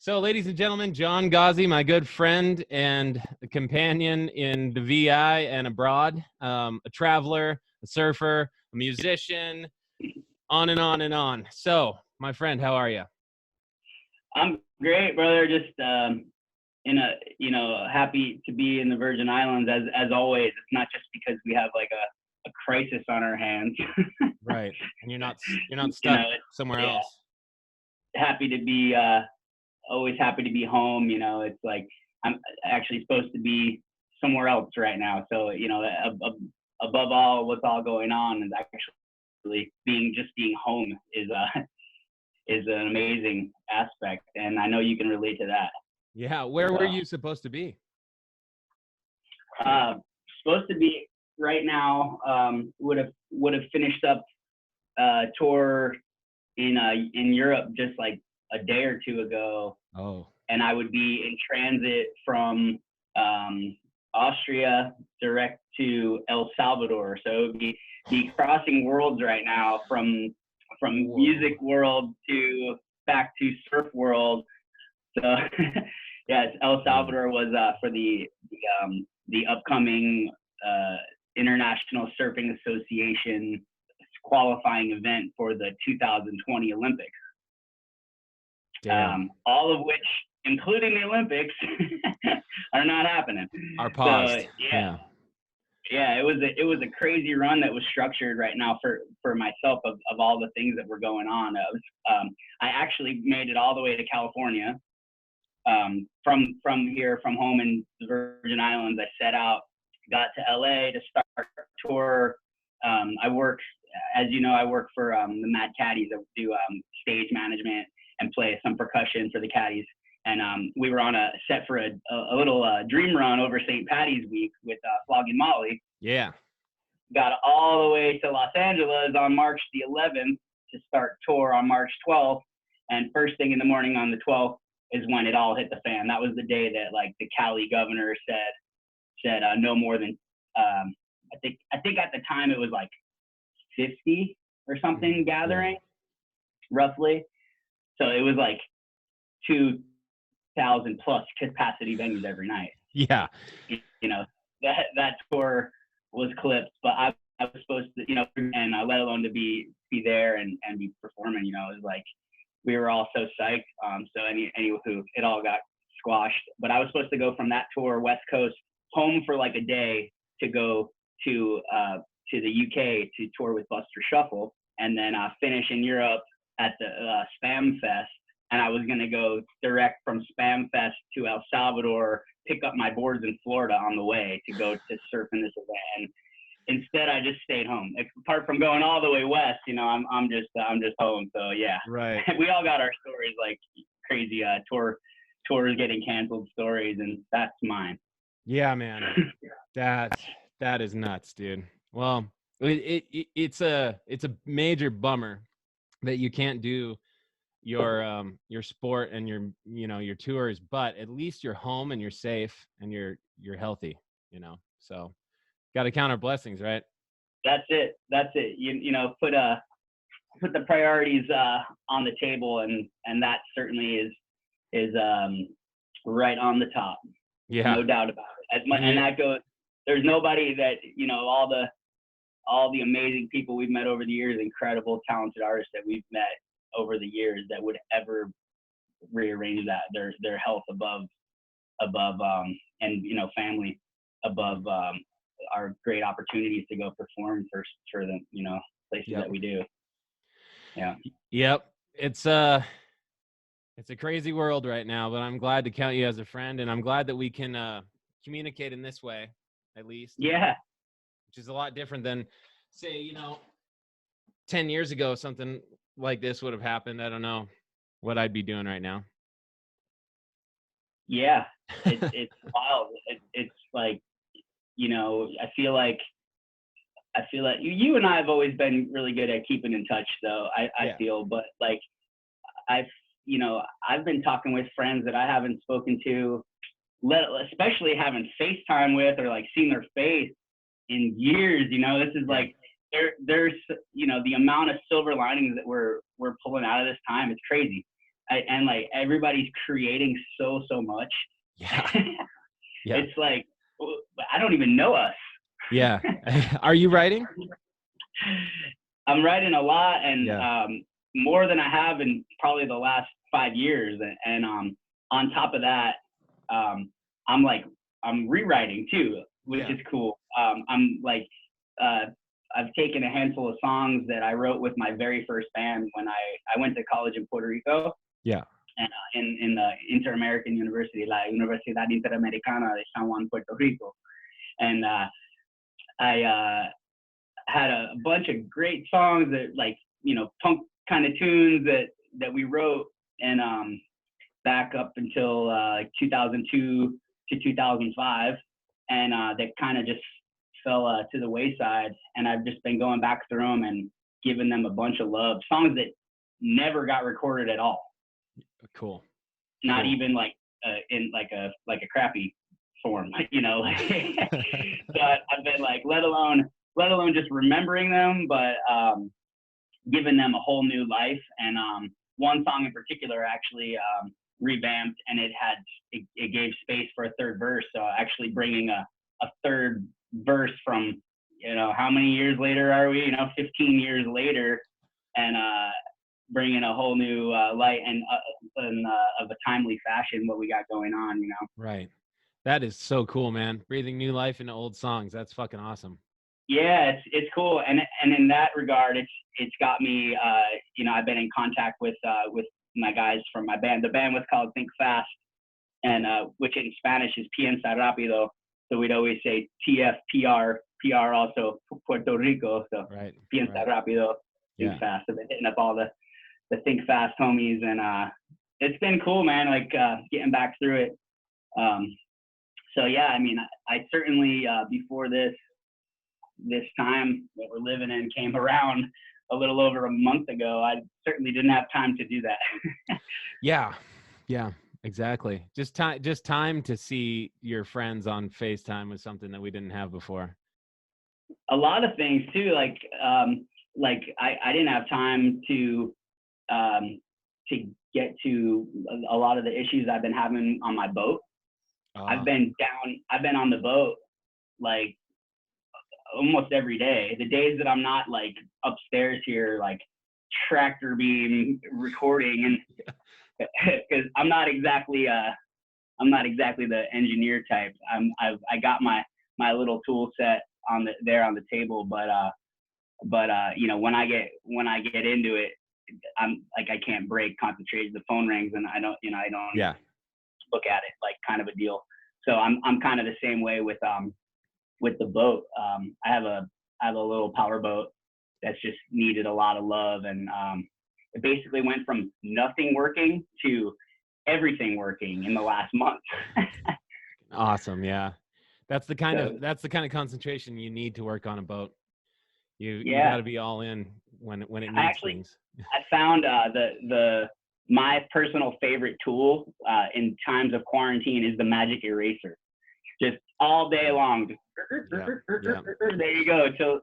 So, ladies and gentlemen, Jon Gazi, my good friend and companion in the VI and abroad, a traveler, a surfer, a musician, on and on and on. So, my friend, how are you? I'm great, brother. Just happy to be in the Virgin Islands as always. It's not just because we have like a crisis on our hands. Right, and you're not stuck somewhere else. Happy to be always happy to be home. It's like I'm actually supposed to be somewhere else right now. So above all, what's all going on is actually being home is an amazing aspect, and I know you can relate to that. Yeah, where were you supposed to be? Supposed to be right now. Would have finished up tour in Europe just like a day or two ago. Oh. And I would be in transit from Austria direct to El Salvador. So it would be crossing worlds right now from Whoa. Music world to back to surf world. So yes, El Salvador was for the upcoming International Surfing Association qualifying event for the 2020 Olympics. All of which, including the Olympics, are not happening. Are paused. So, yeah, it was a crazy run that was structured right now for myself of all the things that were going on. I actually made it all the way to California. From here, from home in the Virgin Islands, I set out, got to LA to start tour. I work, as you know, I work for the Mad Caddies. I do stage management and play some percussion for the Caddies. And we were on a set for a little dream run over St. Patty's week with Flogging Molly. Yeah. Got all the way to Los Angeles on March the 11th to start tour on March 12th. And first thing in the morning on the 12th is when it all hit the fan. That was the day that like the Cali governor said no more than I think at the time it was like 50 or something gathering, roughly. So it was like 2,000 plus capacity venues every night. Yeah. That tour was clipped, but I was supposed to, and let alone to be there and be performing, it was like, we were all so psyched. So anywho, it all got squashed, but I was supposed to go from that tour, West Coast, home for like a day to go to the UK to tour with Buster Shuffle, and then finish in Europe at the Spam Fest. And I was going to go direct from Spam Fest to El Salvador, pick up my boards in Florida on the way to go to surf in this event. And instead, I just stayed home. Apart from going all the way west, I'm just home. So yeah, right. We all got our stories, like crazy tours getting canceled stories, and that's mine. Yeah, man, that is nuts, dude. Well, it's a major bummer that you can't do your sport and your tours, but at least you're home and you're safe and you're healthy, so got to count our blessings, right? That's it. Put the priorities on the table, and that certainly is right on the top. Yeah, no doubt about it. And that goes, there's nobody that, all the amazing people we've met over the years, incredible talented artists that we've met over the years, that would ever rearrange that their health above and family above our great opportunities to go perform for the places that we do. Yep. It's a crazy world right now, but I'm glad to count you as a friend, and I'm glad that we can communicate in this way, at least. Yeah. Which is a lot different than, say, 10 years ago, something like this would have happened. I don't know what I'd be doing right now. Yeah, it's wild. It's like, I feel like you and I have always been really good at keeping in touch, though. I feel, but like I've been talking with friends that I haven't spoken to, especially haven't FaceTime with or like seen their face in years. This is like there's the amount of silver linings that we're pulling out of this time is crazy. and like everybody's creating so much. Yeah. Yeah. It's like I don't even know us. Yeah. Are you writing? I'm writing a lot, and Yeah. more than I have in probably the last 5 years. And on top of that, I'm rewriting too, which is cool. I'm like, I've taken a handful of songs that I wrote with my very first band when I went to college in Puerto Rico. Yeah. And in the Inter-American University, La Universidad Interamericana de San Juan, Puerto Rico. And I had a bunch of great songs that, like, you know, punk kind of tunes that we wrote, and back up until 2002 to 2005, and that kind of just fell to the wayside. And I've just been going back through them and giving them a bunch of love, songs that never got recorded at all. Cool. Not even like in like a crappy form, you know. So I've been like, let alone just remembering them, but giving them a whole new life. And one song in particular actually revamped, and it gave space for a third verse. So actually bringing a third verse from, you know, how many years later are we? You know, 15 years later, and bringing a whole new light and of a timely fashion what we got going on, you know. Right. That is so cool, man. Breathing new life into old songs. That's fucking awesome. Yeah, it's cool, and in that regard, it's got me. You know, I've been in contact with my guys from my band. The band was called Think Fast, and which in Spanish is Piensa Rápido. So we'd always say TFPR, PR also Puerto Rico. So right. Piensa Rápido, Think Fast. I've been hitting up all the Think Fast homies, and it's been cool, man. Like getting back through it. So yeah, I mean, I certainly before this time that we're living in came around a little over a month ago, I certainly didn't have time to do that. Yeah, exactly. Just time to see your friends on FaceTime was something that we didn't have before. A lot of things too, like I didn't have time to get to a lot of the issues I've been having on my boat. I've been on the boat like almost every day. The days that I'm not like upstairs here, like tractor beam recording, and because I'm not exactly the engineer type. I got my little tool set on the table, but you know, when I get into it, I'm like, I can't break concentration. The phone rings and I don't look at it, like, kind of a deal. So I'm kind of the same way with the boat. I have a little power boat that's just needed a lot of love, and it basically went from nothing working to everything working in the last month. Awesome. Yeah. That's the kind of concentration you need to work on a boat. You got to be all in when it needs things. I found my personal favorite tool in times of quarantine is the magic eraser. Just all day long. There you go, till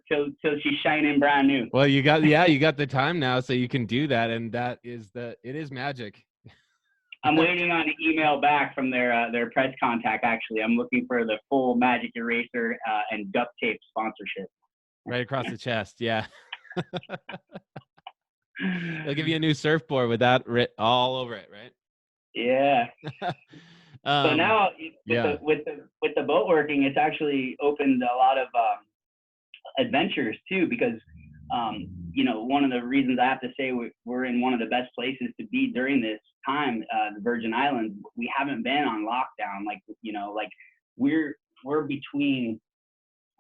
she's shining brand new. Well, you got the time now, so you can do that, and it is magic. I'm waiting on an email back from their press contact. Actually, I'm looking for the full magic eraser and duct tape sponsorship. Right across the chest, yeah. They'll give you a new surfboard with that all over it, right? Yeah. So now with the boat working, it's actually opened a lot of adventures too, because you know, one of the reasons I have to say we're in one of the best places to be during this time, the Virgin Islands. We haven't been on lockdown, like, you know, like we're between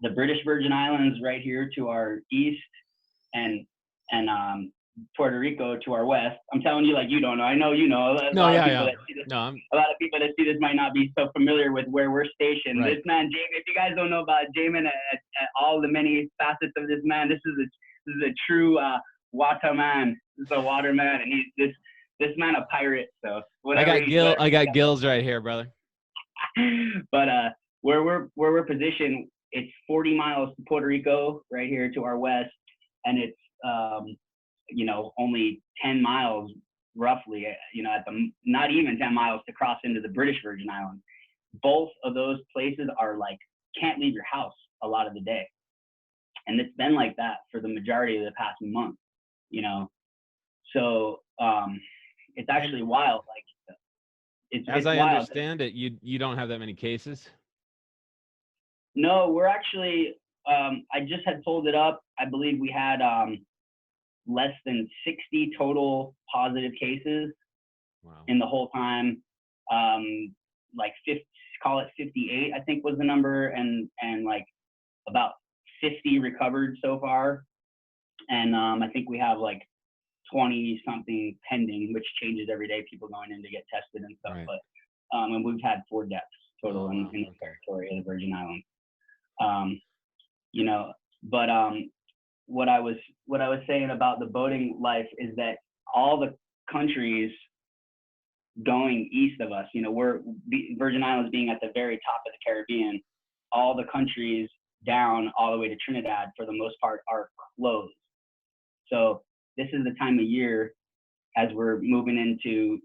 the British Virgin Islands right here to our east, and Puerto Rico to our west. I'm telling you, like, you don't know. I know you know. A lot of people that see this might not be so familiar with where we're stationed. Right. This man, Jamin, if you guys don't know about Jamin at all the many facets of this man, this is a true water man. This is a water man, and he's this man a pirate. So I got gills right here, brother. But where we're positioned, it's 40 miles to Puerto Rico right here to our west, and it's you know, only 10 miles roughly, at the not even 10 miles to cross into the British Virgin Islands. Both of those places are like, can't leave your house a lot of the day. And it's been like that for the majority of the past month, So it's actually wild. Like As it's I wild. understand it, you don't have that many cases. No, we're actually, I just had pulled it up. I believe we had less than 60 total positive cases. Wow. In the whole time. Like 50, call it 58, I think was the number, and like about 50 recovered so far. And I think we have like 20 something pending, which changes every day, people going in to get tested and stuff. Right. But and we've had 4 deaths total in the territory of the Virgin Islands. But what I was saying about the boating life is that all the countries going east of us, we're Virgin Islands being at the very top of the Caribbean, all the countries down all the way to Trinidad for the most part are closed. So this is the time of year, as we're moving into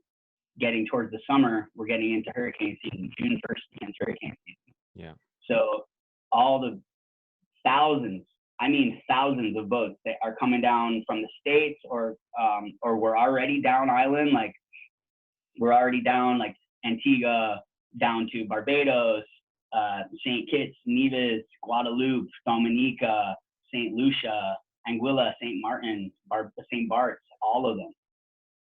getting towards the summer, we're getting into hurricane season. June 1st begins hurricane season. Yeah. So all the thousands of boats that are coming down from the States or we're already down island, like we're already down like Antigua, down to Barbados, St. Kitts, Nevis, Guadeloupe, Dominica, St. Lucia, Anguilla, St. Martin, St. Bart's, all of them.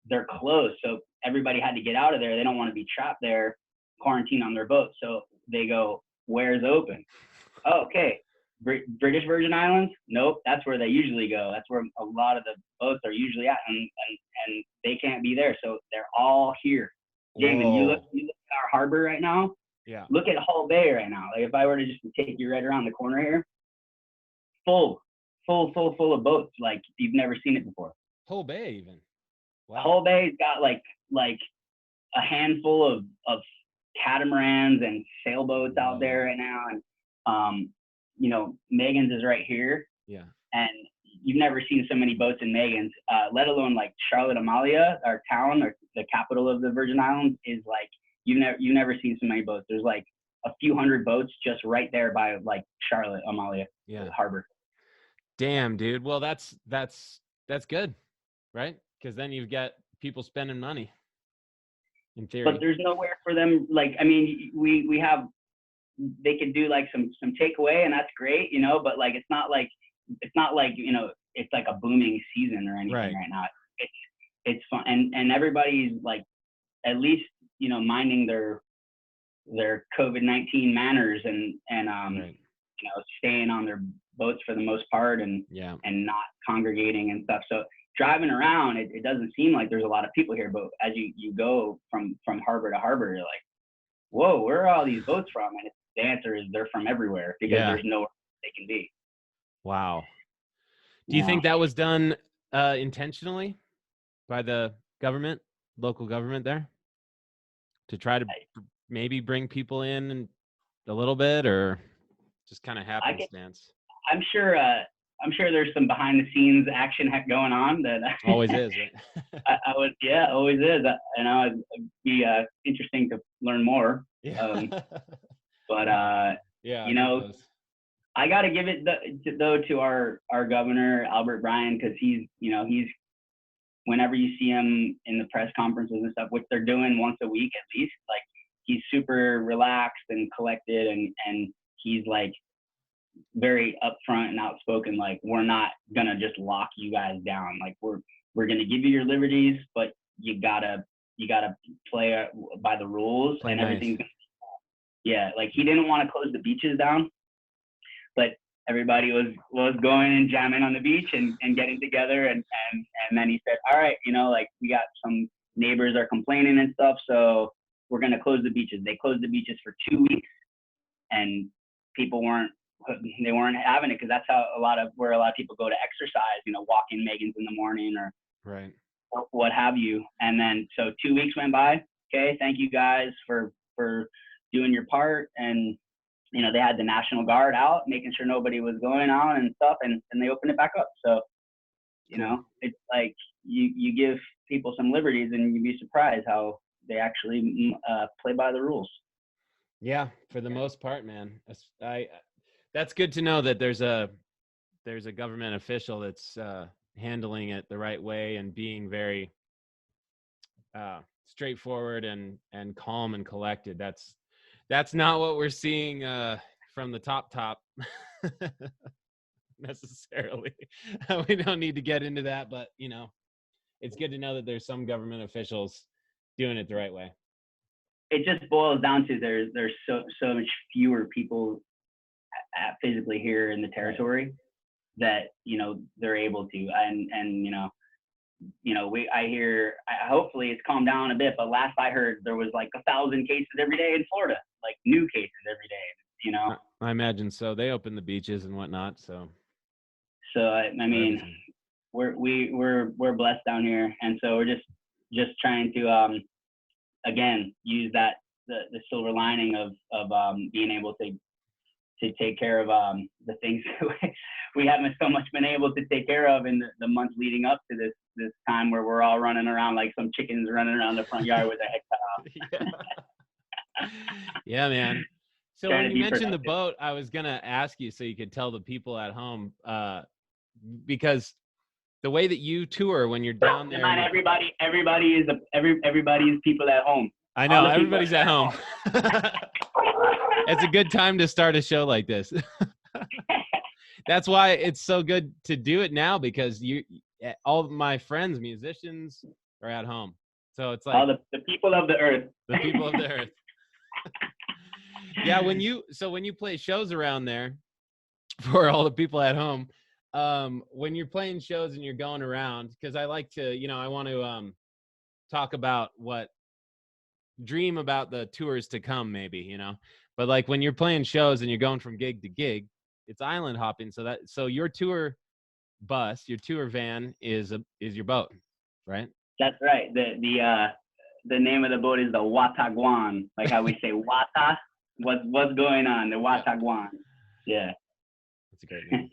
They're closed. So everybody had to get out of there. They don't want to be trapped there, quarantined on their boat. So they go, where's open? Oh, okay. British Virgin Islands? Nope. That's where they usually go. That's where a lot of the boats are usually at. And they can't be there. So they're all here. Jamin, you look at our harbor right now. Yeah. Look at Hull Bay right now. Like if I were to just take you right around the corner here, full of boats like you've never seen it before. Hull Bay even. Wow. Hull Bay's got like a handful of catamarans and sailboats out there right now, and Megan's is right here. Yeah. And you've never seen so many boats in Megan's, let alone like Charlotte Amalia, our town, or the capital of the Virgin Islands, is like you've never seen so many boats. There's like a few hundred boats just right there by like Charlotte Amalia harbor. Damn, dude. Well, that's good, right? Because then you've got people spending money. In theory. But there's nowhere for them. Like, I mean, we have. They could do like some takeaway, and that's great, But like, it's not like it's like a booming season or anything right now. It's fun, and everybody's like, at least minding their COVID-19 manners and staying on their boats for the most part and not congregating and stuff. So driving around, it doesn't seem like there's a lot of people here, but as you go from harbor to harbor, you're like, whoa, where are all these boats from? And the answer is they're from everywhere because there's nowhere they can be. Wow. Do you think that was done intentionally by the government, local government there, to try to maybe bring people in a little bit, or just kind of happenstance? I'm sure there's some behind the scenes action going on that always is, right? Always is. And it'd be interesting to learn more. But I got to give it to our governor, Albert Bryan, because he's whenever you see him in the press conferences and stuff, which they're doing once a week at least, like he's super relaxed and collected, and he's like very upfront and outspoken. Like, we're not gonna just lock you guys down. Like we're gonna give you your liberties, but you gotta play by the rules, and everything's like he didn't want to close the beaches down, but everybody was going and jamming on the beach and getting together, and then he said, all right, like we got some neighbors are complaining and stuff, so we're gonna close the beaches. They closed the beaches for 2 weeks, and people weren't having it, because that's how where a lot of people go to exercise, walking Megan's in the morning or what have you. And then so 2 weeks went by. Okay, thank you guys for doing your part, and they had the National Guard out making sure nobody was going on and stuff, and they opened it back up. So it's like you give people some liberties, and you'd be surprised how they actually play by the rules. Yeah, for the most part, man. That's good to know that there's a government official that's handling it the right way and being very straightforward and calm and collected. That's not what we're seeing from the top necessarily. We don't need to get into that, but you know, it's good to know that there's some government officials doing it the right way. It just boils down to there's so much fewer people physically here in the territory that, you know, they're able to, and I hear, hopefully it's calmed down a bit, but last I heard there was like 1,000 cases every day in Florida, like new cases every day, you know. I imagine so. They open the beaches and whatnot, so I mean, we're blessed down here, and so we're just trying to again use that the silver lining of being able to take care of the things we haven't so much been able to take care of in the months leading up to this time, where we're all running around like some chickens running around the front yard with their head cut off. Yeah, man. So when you mentioned the boat, I was gonna ask you so you could tell the people at home, because the way that you tour when you're down there, everybody is people at home. I know everybody's at home. It's a good time to start a show like this. That's why it's so good to do it now, because all of my friends, musicians, are at home. So it's like all the people of the earth. The people of the earth. Yeah, when you play shows around there for all the people at home, when you're playing shows and you're going around, because I like to, I want to talk about dream about the tours to come, maybe, but like when you're playing shows and you're going from gig to gig, it's island hopping. So your tour bus, your tour van is your boat, right? That's right. The name of the boat is the Watagwan, like how we say Wata. What's going on? The Watagwan. Yeah. That's a great name.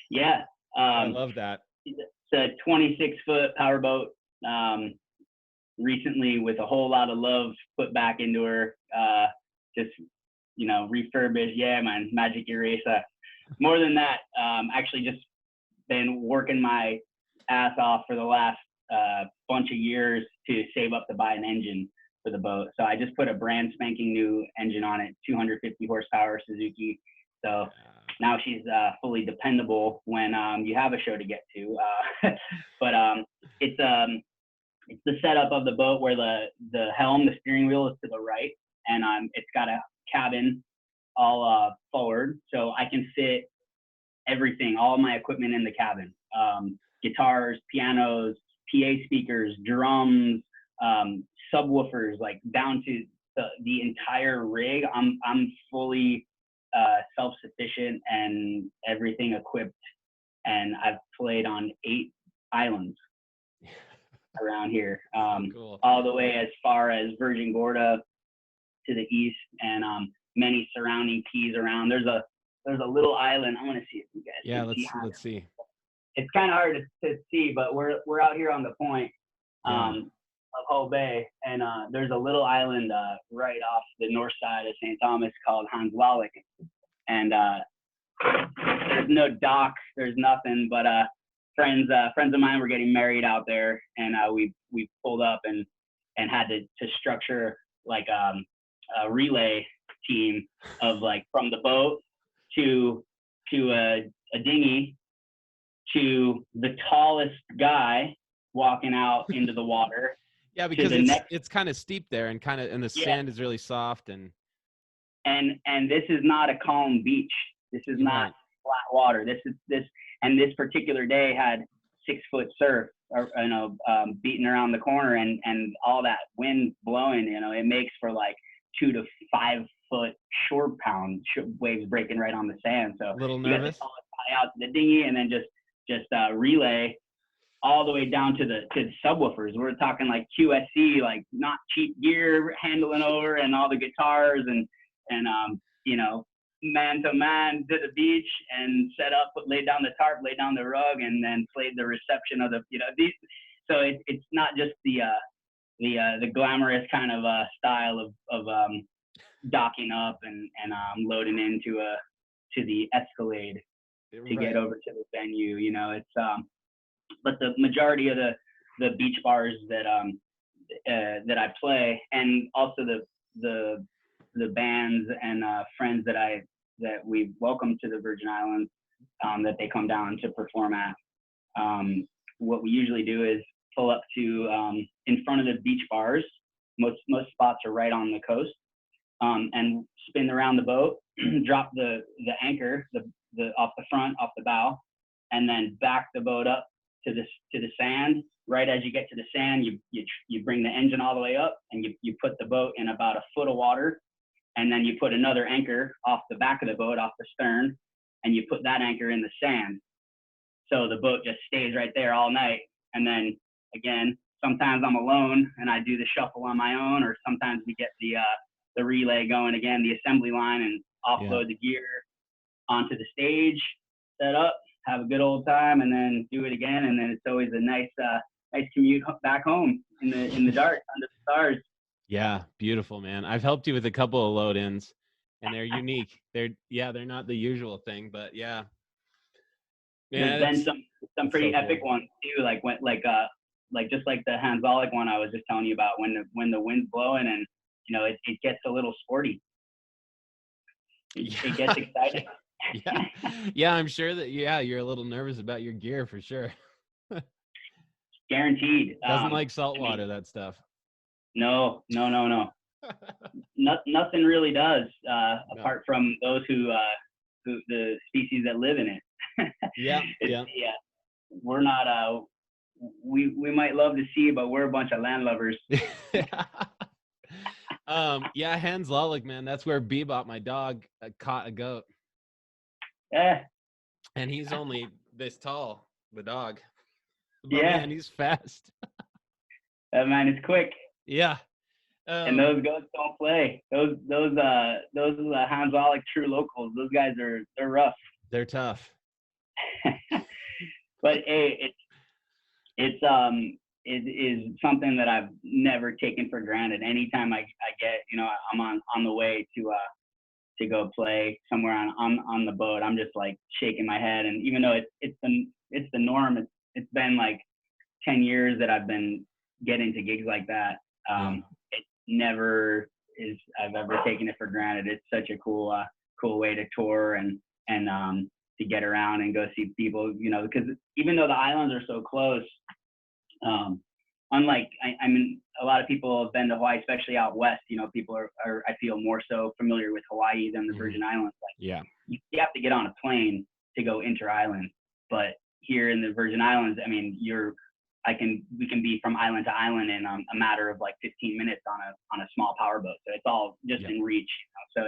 Yeah. I love that. It's a 26-foot powerboat. Recently, with a whole lot of love put back into her, just refurbished. Yeah, man, magic eraser. More than that, actually just been working my ass off for the last bunch of years to save up to buy an engine for the boat. So I just put a brand spanking new engine on it, 250 horsepower Suzuki. So now she's fully dependable when you have a show to get to. But it's the setup of the boat where the helm, the steering wheel is to the right, and it's got a cabin all forward, so I can fit everything, all my equipment in the cabin. Guitars, pianos, PA speakers, drums, subwoofers, like down to the entire rig. I'm fully self-sufficient and everything equipped, and I've played on 8 islands around here, cool. All the way as far as Virgin Gorda to the east, and many surrounding keys around. There's a little island. I want to see if you guys can see. Let's see. It's kind of hard to see, but we're out here on the point of Hull Bay, and there's a little island right off the north side of St. Thomas called Hans Lalik, and there's no dock, there's nothing, but friends of mine were getting married out there, and we pulled up and had to structure like a relay team of like from the boat to a dinghy to the tallest guy walking out into the water. Yeah, because it's kind of steep there, and the sand is really soft, and this is not a calm beach. This is not flat water. This particular day had 6-foot surf, beating around the corner, and all that wind blowing. It makes for like 2 to 5 foot shore pound waves breaking right on the sand. So a little nervous. You got to fly out to the dinghy and then just relay all the way down to the subwoofers. We're talking like QSC, like not cheap gear, handling over, and all the guitars and man to man to the beach and set up, laid down the tarp, laid down the rug, and then played the reception of the so it's not just the glamorous kind of style of docking up and loading into to the Escalade to get over to the venue. You know, it's but the majority of the beach bars that I play, and also the bands and friends that we welcome to the Virgin Islands, that they come down to perform at. What we usually do is pull up to in front of the beach bars. Most spots are right on the coast, and spin around the boat, drop the anchor off the front, off the bow, and then back the boat up to the sand. Right as you get to the sand, you bring the engine all the way up, and you put the boat in about a foot of water, and then you put another anchor off the back of the boat, off the stern, and you put that anchor in the sand. So the boat just stays right there all night. And then again, sometimes I'm alone and I do the shuffle on my own, or sometimes we get the relay going again, the assembly line, and offload the gear onto the stage, set up, have a good old time, and then do it again. And then it's always a nice commute back home in the dark under the stars. Yeah, beautiful, man. I've helped you with a couple of load-ins, and they're unique. They're not the usual thing, but yeah. There's been some pretty epic ones too, like just like the Hans Zollik one I was just telling you about, when the wind's blowing and you know it gets a little sporty. It gets exciting. Yeah, I'm sure that you're a little nervous about your gear for sure. Guaranteed. Doesn't like salt water, that stuff. No. Nothing really does, apart from those who the species that live in it. Yeah. We're not. We might love the sea, but we're a bunch of landlubbers. Hans Zollik, man. That's where Bebop, my dog, caught a goat. Yeah. And he's only this tall, the dog. But man, he's fast. That man is quick. Yeah. And those goats don't play. Those Hans Zollik true locals. Those guys they're rough. They're tough. But hey, it is something that I've never taken for granted. Anytime I get, I'm on the way to go play somewhere on the boat, I'm just like shaking my head. And even though it's the norm, it's been like 10 years that I've been getting to gigs like that. It never is I've ever taken it for granted. It's such a cool way to tour and to get around and go see people, because even though the islands are so close, unlike, I mean, a lot of people have been to Hawaii, especially out west, people are I feel more so familiar with Hawaii than the Virgin Islands. Like, you have to get on a plane to go inter-island, but here in the Virgin Islands, I mean, we can be from island to island in a matter of like 15 minutes on a small power boat. So it's all just in reach. So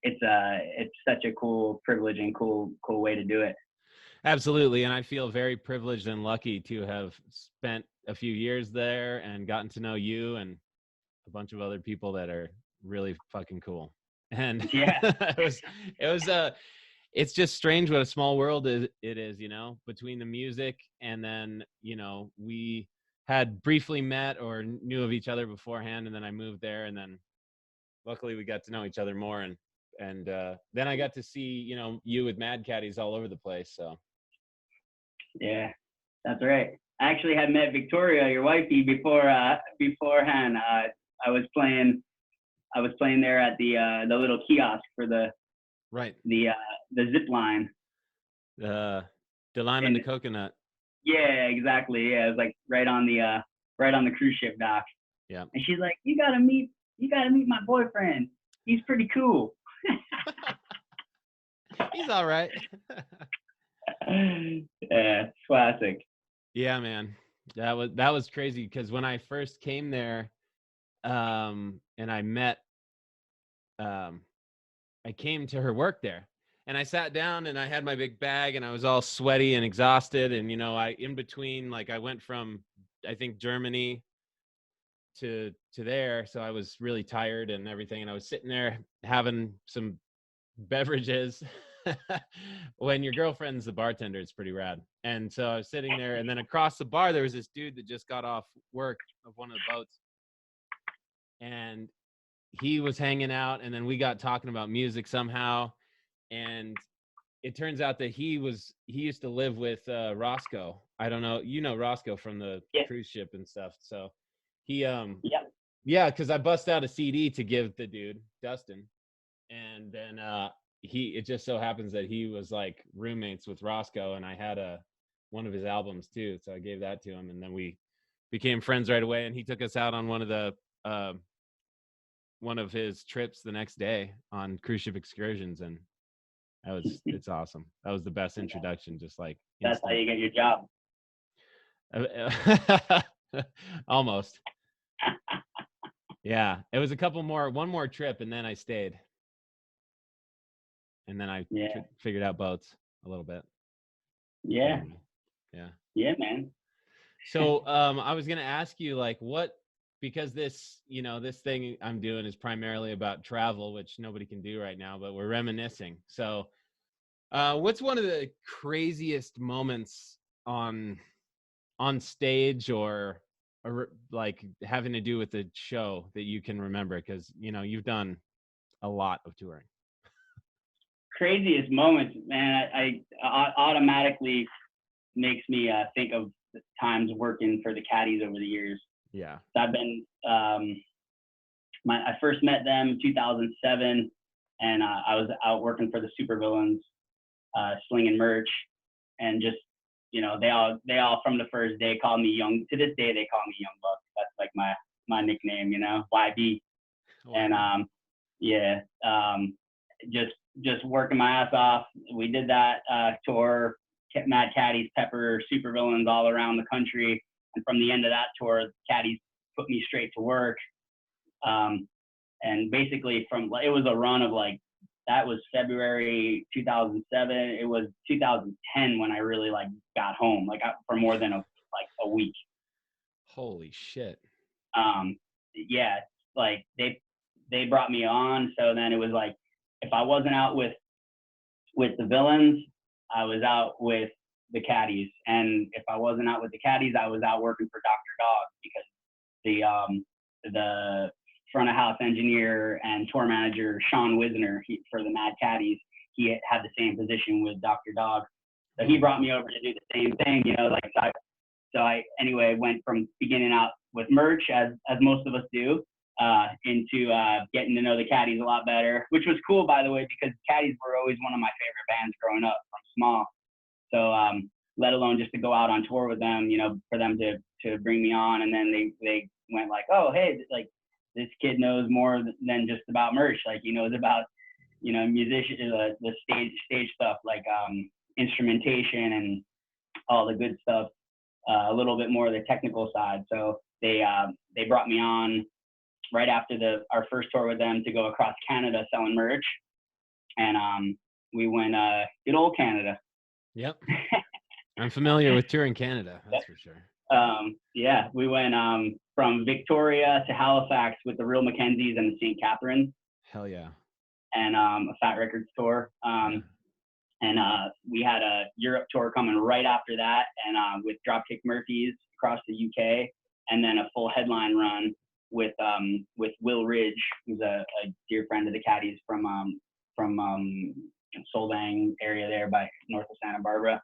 it's such a cool privilege and cool way to do it. Absolutely. And I feel very privileged and lucky to have spent a few years there and gotten to know you and a bunch of other people that are really fucking cool. And it's just strange what a small world it is, between the music and then, we had briefly met or knew of each other beforehand, and then I moved there, and then luckily we got to know each other more, and then I got to see, you with Mad Caddies all over the place. So. Yeah, that's right. I actually had met Victoria, your wifey, beforehand. I was playing there at the little kiosk for the zip line. The lime and the coconut. Yeah, exactly. Yeah, it was like right on the cruise ship dock. Yeah. And she's like, you gotta meet my boyfriend. He's pretty cool. He's all right. Yeah, classic. Yeah, man. That was crazy because when I first came there, and I met, I came to her work there, and I sat down and I had my big bag and I was all sweaty and exhausted, and in between, like, I went from, I think, Germany to there, so I was really tired and everything, and I was sitting there having some beverages when your girlfriend's the bartender, it's pretty rad. And so I was sitting there, and then across the bar, there was this dude that just got off work of one of the boats, and he was hanging out, and then we got talking about music somehow, and it turns out that he used to live with Roscoe. I don't know, Roscoe from the cruise ship and stuff. So he yeah, because I bust out a CD to give the dude Dustin, and then it just so happens that he was like roommates with Roscoe, and I had one of his albums too, so I gave that to him, and then we became friends right away, and he took us out on one of his trips the next day on cruise ship excursions, and it's awesome. That was the best introduction, just like that's how you get your job. Almost. Yeah, it was one more trip, and then I stayed, and then I figured out boats a little bit. Yeah. Yeah. Yeah, man. So I was gonna ask you, like, because this thing I'm doing is primarily about travel, which nobody can do right now, but we're reminiscing. So what's one of the craziest moments on stage or like having to do with the show that you can remember? Because you've done a lot of touring. Craziest moments, man. I automatically makes me think of the times working for the Caddies over the years. Yeah. So I've been I first met them in 2007, and I was out working for the Supervillains, slinging merch, and just they all from the first day called me Young. To this day, they call me Young Buck. That's like my nickname, YB. Oh, and just working my ass off. We did that tour, Mad Caddies, Pepper, Supervillains all around the country. And from the end of that tour, Caddies put me straight to work. And basically it was a run of like, that was February 2007. It was 2010 when I really like got home, like for more than a week. Holy shit. Yeah, like they brought me on. So then it was like, if I wasn't out with the Villains, I was out with the Caddies. And if I wasn't out with the Caddies, I was out working for Dr. Dog, because the front of house engineer and tour manager, Sean Wisner, for the Mad Caddies, he had the same position with Dr. Dog. So he brought me over to do the same thing, so I anyway went from beginning out with merch as most of us do, into getting to know the Caddies a lot better, which was cool, by the way, because Caddies were always one of my favorite bands growing up from small. So let alone just to go out on tour with them, for them to bring me on, and then they went like, oh, hey, like this kid knows more than just about merch. Like he knows about, musician, the stage stuff, like instrumentation and all the good stuff, a little bit more of the technical side. So they brought me on right after our first tour with them to go across Canada selling merch. And we went good old Canada. Yep. I'm familiar with touring Canada, that's for sure. Yeah, we went from Victoria to Halifax with the Real Mackenzies and the St. Catharines. Hell yeah. And a Fat Records tour. And we had a Europe tour coming right after that, and with Dropkick Murphys across the UK, and then a full headline run with Will Ridge, who's a dear friend of the Caddies from Solvang area there by north of Santa Barbara.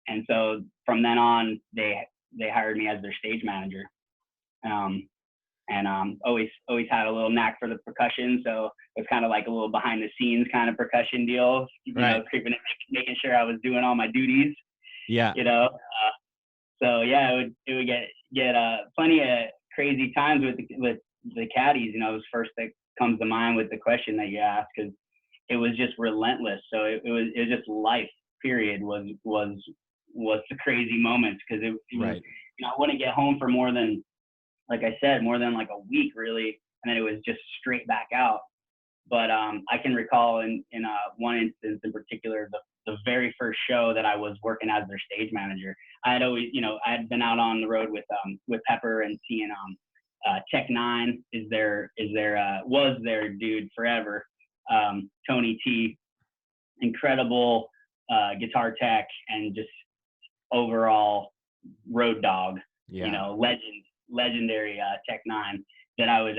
And so from then on, they hired me as their stage manager. And always had a little knack for the percussion, so it was kind of like a little behind the scenes kind of percussion deal, creeping, making sure I was doing all my duties. Yeah. So yeah, it would get plenty of crazy times with the Caddies. It was first that comes to mind with the question that you asked, because it was just relentless. So it was just life. Period was the crazy moments, because it was, I wouldn't get home for more than, like I said, more than like a week really, and then it was just straight back out. But I can recall in one instance in particular, the very first show that I was working as their stage manager, I had always, I had been out on the road with Pepper and seeing Tech Nine was their dude forever, Tony T, incredible guitar tech and just overall road dog, Yeah. you know, legendary Tech 9 that I would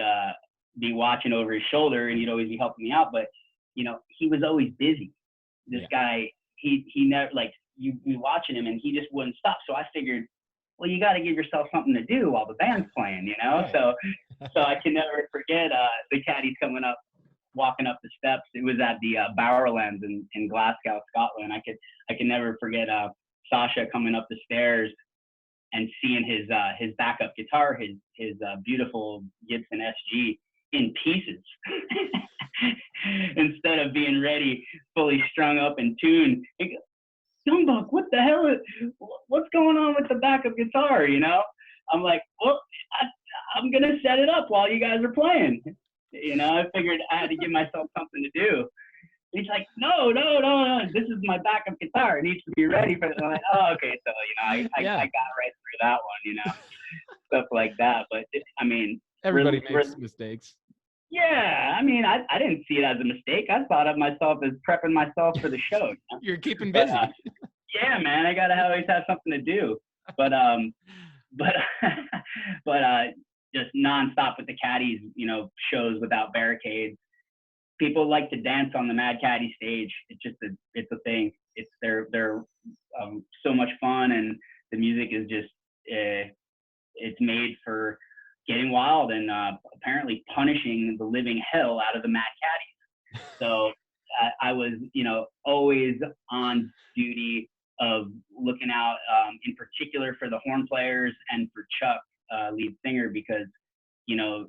be watching over his shoulder, and he'd always be helping me out. But, you know, he was always busy. This guy, he never, like, you be watching him and he just wouldn't stop. So I figured, well, you got to give yourself something to do while the band's playing, you know? Right. So I can never forget the caddies coming up, walking up the steps. It was at the Bowerlands in Glasgow, Scotland. I can never forget Sasha coming up the stairs and seeing his backup guitar, his beautiful Gibson SG in pieces. Instead of being ready, fully strung up and tuned. Dumbuck, what the hell what's going on with the backup guitar, you know? I'm like, well, I'm going to set it up while you guys are playing. You know, I figured I had to give myself something to do. He's like, no, this is my backup guitar. It needs to be ready for it. I'm like, oh, okay. So, you know, I got right through that one, you know, stuff like that. But, I mean. Everybody makes mistakes. Yeah, I mean, I didn't see it as a mistake. I thought of myself as prepping myself for the show. You know? You're keeping busy. Yeah, man, I gotta always have something to do. But just nonstop with the caddies, you know, shows without barricades. People like to dance on the Mad Caddy stage. It's a thing. They're so much fun, and the music is just it's made for getting wild and apparently punishing the living hell out of the Mad Caddies. So I was, you know, always on duty of looking out in particular for the horn players and for Chuck, lead singer, because, you know,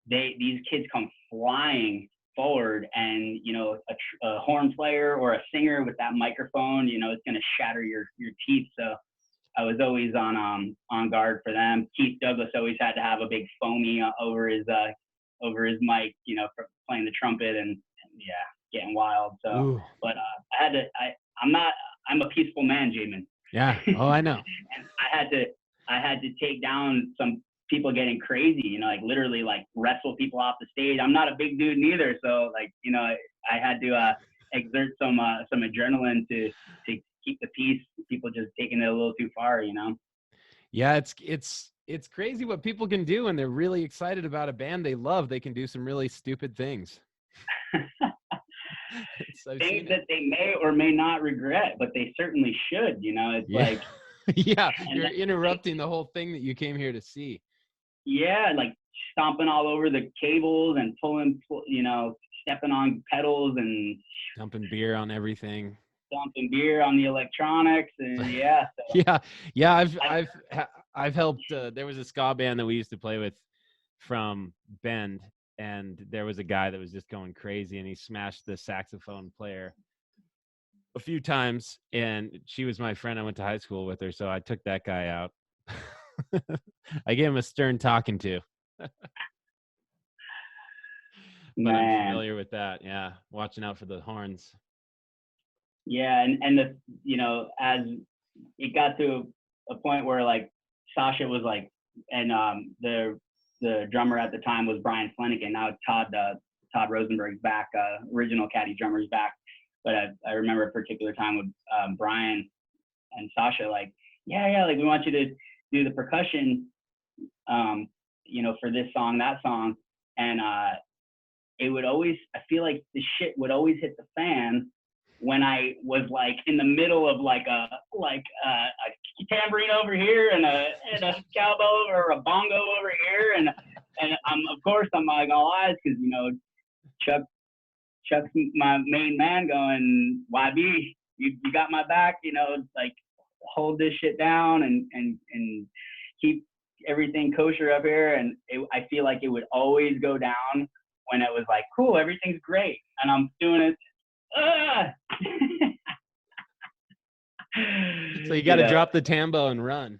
these kids come flying forward, and, you know, a horn player or a singer with that microphone, you know, it's going to shatter your teeth. So I was always on guard for them. Keith Douglas always had to have a big foamy over his mic, you know, for playing the trumpet and getting wild. So, ooh. But I'm a peaceful man, Jamin. Yeah. Oh, I know. And I had to take down some people getting crazy, you know, like literally like wrestle people off the stage. I'm not a big dude neither, so like, you know, I had to exert some adrenaline to keep the peace. People just taking it a little too far, you know? Yeah, it's crazy what people can do when they're really excited about a band they love. They can do some really stupid things. Things that they may or may not regret, but they certainly should, you know? It's like... Yeah, you're interrupting the whole thing that you came here to see. Yeah, like stomping all over the cables and pulling, you know, stepping on pedals and... dumping beer on everything. Dumping beer on the electronics, and yeah. So. Yeah. I've helped. There was a ska band that we used to play with from Bend, and there was a guy that was just going crazy, and he smashed the saxophone player a few times. And she was my friend. I went to high school with her, so I took that guy out. I gave him a stern talking to. But I'm familiar with that. Yeah, watching out for the horns. Yeah, and the, you know, as it got to a point where like Sasha was like, and the drummer at the time was Brian Flanagan. Now Todd Rosenberg's back, original Caddy drummer's back. But I remember a particular time with Brian and Sasha, like, like we want you to do the percussion, you know, for this song, that song, and it would always, I feel like the shit would always hit the fan when I was like in the middle of like a tambourine over here and a cowbell or a bongo over here, and of course I'm like all eyes because, you know, Chuck's my main man going, YB, you got my back, you know, like hold this shit down and keep everything kosher up here. And I feel like it would always go down when it was like, cool, everything's great, and I'm doing it. So you got to drop the tambo and run.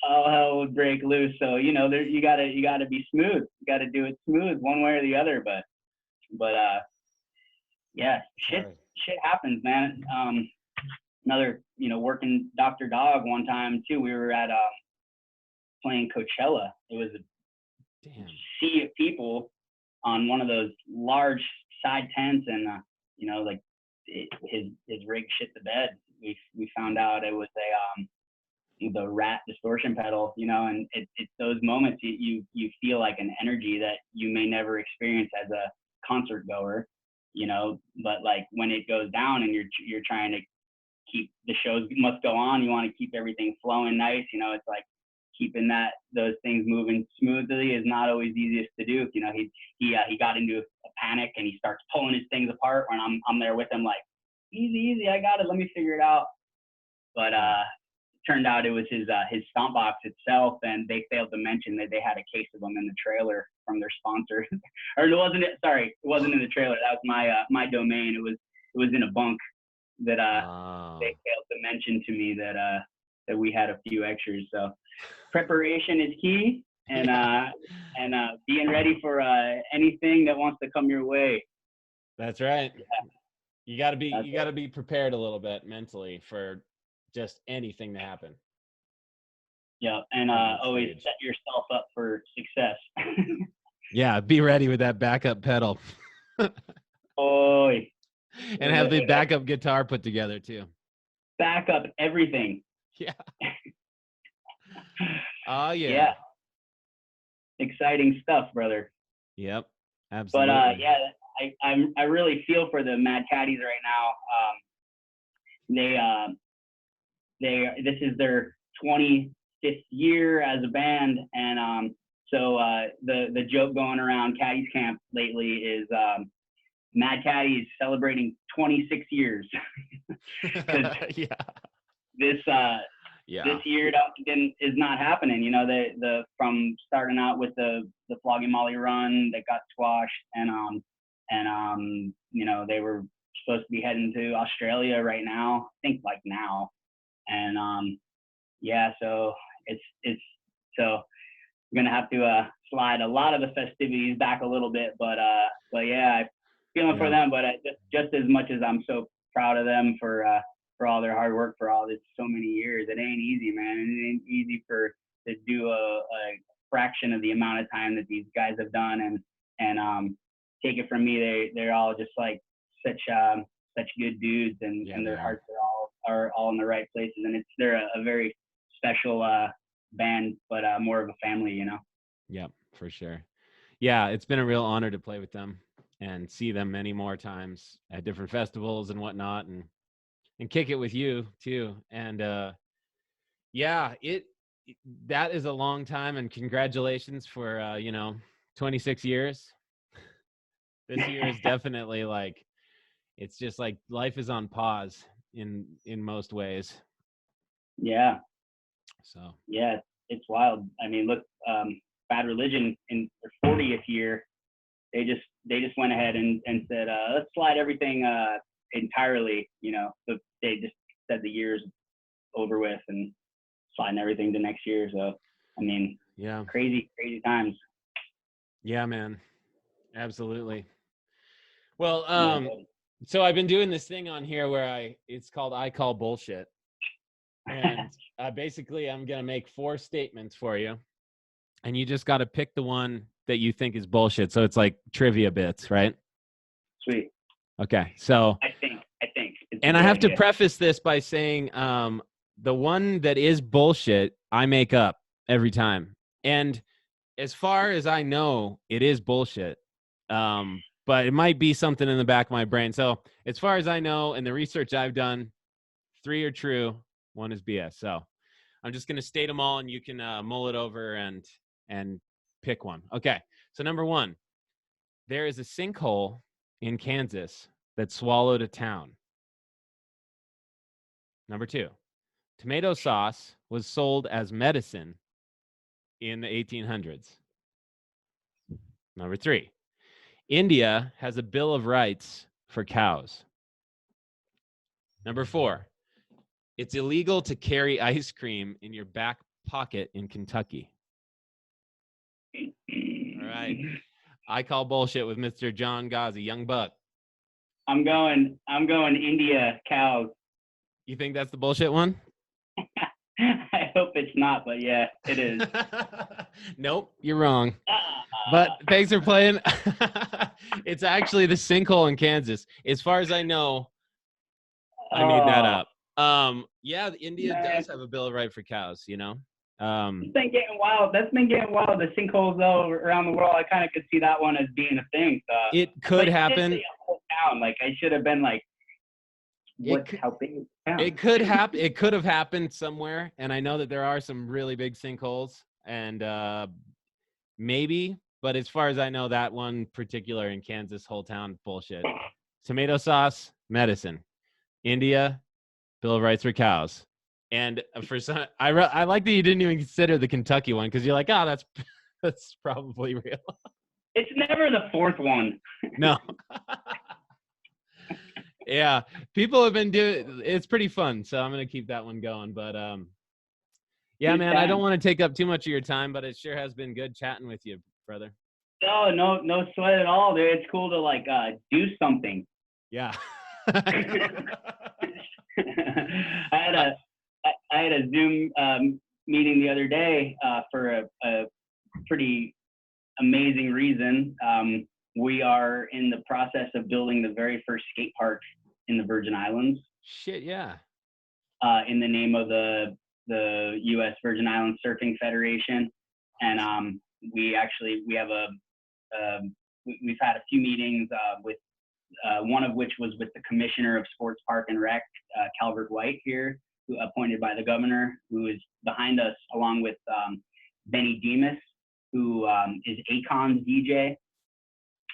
All hell would break loose. So, you know, there you gotta be smooth. You gotta do it smooth one way or the other. But yeah, shit happens, man. Another, you know, working Dr. Dog one time too. We were at playing Coachella. It was a sea of people on one of those large side tents, and you know, like his rig shit the bed. We found out it was the rat distortion pedal, and it's those moments you feel like an energy that you may never experience as a concert goer, but like when it goes down and you're trying to keep the shows must go on, you want to keep everything flowing nice, it's like keeping those things moving smoothly is not always easiest to do. He got into a panic and he starts pulling his things apart, and I'm there with him like, easy, I got it, let me figure it out. But turned out it was his stomp box itself, and they failed to mention that they had a case of them in the trailer from their sponsor. Or it wasn't in the trailer. That was my domain. It was in a bunk that they failed to mention to me that we had a few extras. So preparation is key, and being ready for anything that wants to come your way. That's right. Yeah. You gotta be prepared a little bit mentally for just anything to happen. Yeah, and always set yourself up for success. Yeah, be ready with that backup pedal. And have the backup guitar put together too. Backup everything. Yeah. Oh yeah. Yeah. Exciting stuff, brother. Yep. Absolutely. But I really feel for the Mad Caddies right now. This is their 25th year as a band, and so the joke going around Caddies Camp lately is Mad Caddies celebrating 26 years. Yeah. This year is not happening. From starting out with the Flogging Molly run that got squashed, and they were supposed to be heading to Australia right now. I think like now. And so so we're gonna have to slide a lot of the festivities back a little bit, but yeah, I'm feeling for them. But just as much as I'm so proud of them for all their hard work for all this so many years, it ain't easy, man. It ain't easy to do a fraction of the amount of time that these guys have done, and take it from me, they're all just like such good dudes, and their hearts are all in the right places, and they're a very special band, but more of a family, Yeah, for sure. Yeah, it's been a real honor to play with them and see them many more times at different festivals and whatnot, and kick it with you too. And that is a long time, and congratulations for 26 years. This year is definitely like, it's just like life is on pause in most ways. Yeah. So yeah, it's wild. I mean, look, Bad Religion in their 40th year, they just went ahead and said, let's slide everything entirely. They just said the year's over with and sliding everything to next year. So I mean, yeah, crazy times. Yeah, man, absolutely. Well, so I've been doing this thing on here where it's called I Call Bullshit. And basically I'm going to make 4 statements for you, and you just got to pick the one that you think is bullshit. So it's like trivia bits, right? Sweet. Okay. So I think. And I have to preface this by saying the one that is bullshit, I make up every time. And as far as I know, it is bullshit. But it might be something in the back of my brain. So as far as I know, and the research I've done, 3 are true, 1 is BS. So I'm just going to state them all, and you can mull it over and pick one. Okay. So number 1, there is a sinkhole in Kansas that swallowed a town. Number 2, tomato sauce was sold as medicine in the 1800s. Number 3, India has a Bill of Rights for cows. Number 4, it's illegal to carry ice cream in your back pocket in Kentucky. All right. I call bullshit with Mr. Jon Gazi, Young Buck. I'm going India cows. You think that's the bullshit one? I hope it's not, but yeah, it is. Nope, you're wrong. But thanks for playing. It's actually the sinkhole in Kansas. As far as I know, I made that Oh, up. Yeah, India man. does have a Bill of Rights for cows, you know? It's been getting wild. That's been getting wild. The sinkholes, though, around the world, I kind of could see that one as being a thing. It But could you did say happen. a whole town. Like, I should have been like, It how big is the town? It could happen. It could have happened somewhere, and I know that there are some really big sinkholes, and maybe. But as far as I know, that one particular in Kansas, whole town bullshit. Tomato sauce, medicine. India, Bill of Rights for cows. And for some, I like that you didn't even consider the Kentucky one because you're like, oh, that's probably real. It's never the fourth one. No. Yeah, people have been doing. It's pretty fun, so I'm gonna keep that one going. But yeah, Good man, I don't time. want to take up too much of your time, but it sure has been good chatting with you, brother. No sweat at all, dude. It's cool to like do something. Yeah. I had a Zoom meeting the other day for a pretty amazing reason. We are in the process of building the very first skate park in the Virgin Islands. Shit, yeah. In the name of the U.S. Virgin Islands Surfing Federation, and we have we've had a few meetings with one of which was with the Commissioner of Sports Park and Rec, Calvert White here, who appointed by the governor, who is behind us, along with Benny Demas, who is Akon's DJ,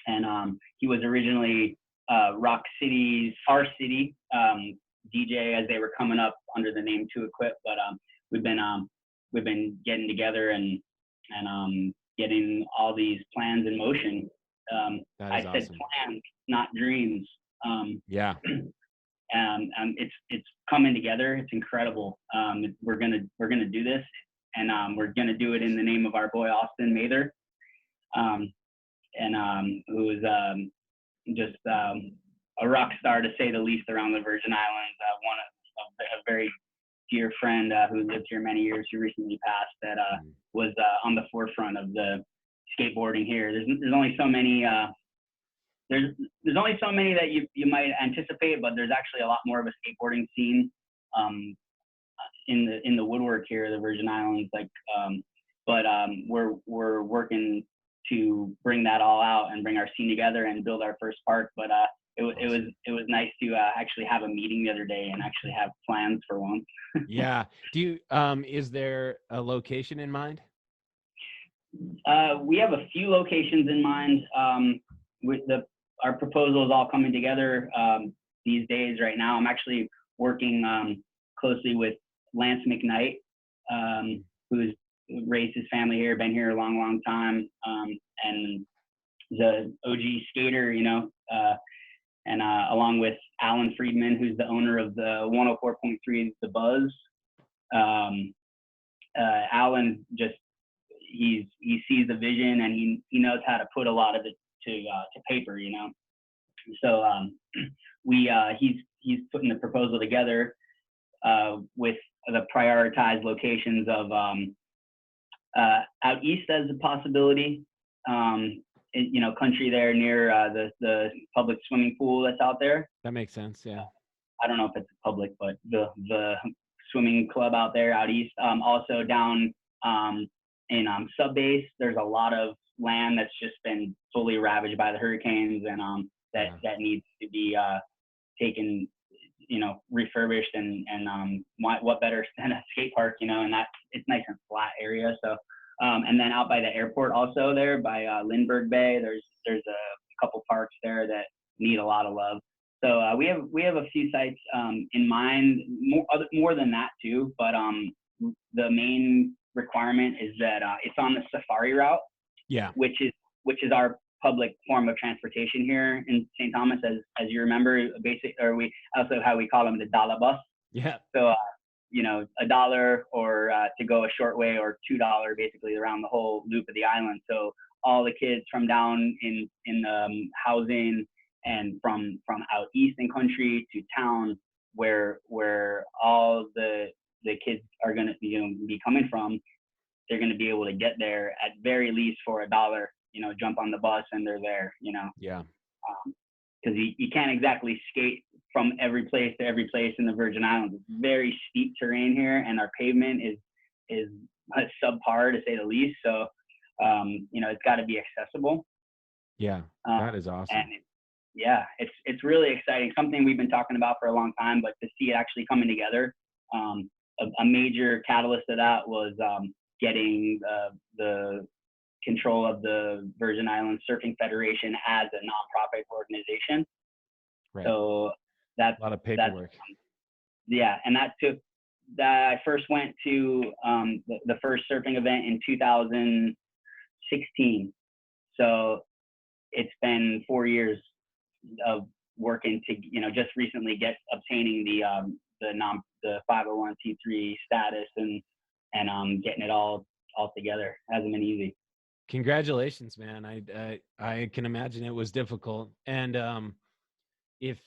and he was originally Rock City's Our City DJ as they were coming up under the name To Equip, but we've been getting together and getting all these plans in motion. I said awesome. plans, not dreams. Yeah. It's coming together. It's incredible. We're gonna do this, and we're gonna do it in the name of our boy Austin Mather, who is just a rock star to say the least around the Virgin Islands. A very dear friend who lived here many years, who recently passed, that was on the forefront of the skateboarding here. There's only so many. There's only so many that you might anticipate, but there's actually a lot more of a skateboarding scene in the woodwork here, the Virgin Islands. We're working to bring that all out and bring our scene together and build our first park. But it was nice to actually have a meeting the other day and actually have plans for one. Yeah. Do you is there a location in mind? We have a few locations in mind. With our proposal is all coming together these days. Right now, I'm actually working closely with Lance McKnight, who's raised his family here, been here a long time, and the OG skater, and along with Alan Friedman, who's the owner of the 104.3 The Buzz. Alan he sees the vision, and he knows how to put a lot of it to paper, So he's putting the proposal together with the prioritized locations of out east as a possibility. Country there near the public swimming pool that's out there. That makes sense. Yeah. I don't know if it's public, but the swimming club out there out east. Also down in Subbase, there's a lot of land that's just been fully ravaged by the hurricanes, and that needs to be taken, refurbished, and what better than a skate park, and that it's nice and flat area. So and then out by the airport, also there by Lindbergh Bay, there's a couple parks there that need a lot of love. So we have a few sites in mind, more than that too, but the main requirement is that it's on the safari route. Yeah. Which is our public form of transportation here in St. Thomas, as you remember, we also how we call them the dollar bus. Yeah. So $1 or to go a short way, or $2 basically around the whole loop of the island. So all the kids from down in housing and from out east in country to town, where all the kids are going to be coming from, they're going to be able to get there at very least for $1, jump on the bus and they're there, Yeah. because you can't exactly skate from every place to every place in the Virgin Islands. It's very steep terrain here, and our pavement is subpar to say the least. So, you know, it's got to be accessible. Yeah, that is awesome. And yeah, it's really exciting. Something we've been talking about for a long time, but to see it actually coming together, a major catalyst of that was getting the control of the Virgin Islands Surfing Federation as a nonprofit organization. Right. So that's a lot of paperwork. Yeah, and that took that. I first went to the first surfing event in 2016. So it's been 4 years of working to, you know, just recently obtaining the 501c3 status and getting it all together. It hasn't been easy. Congratulations, man. I can imagine it was difficult. And if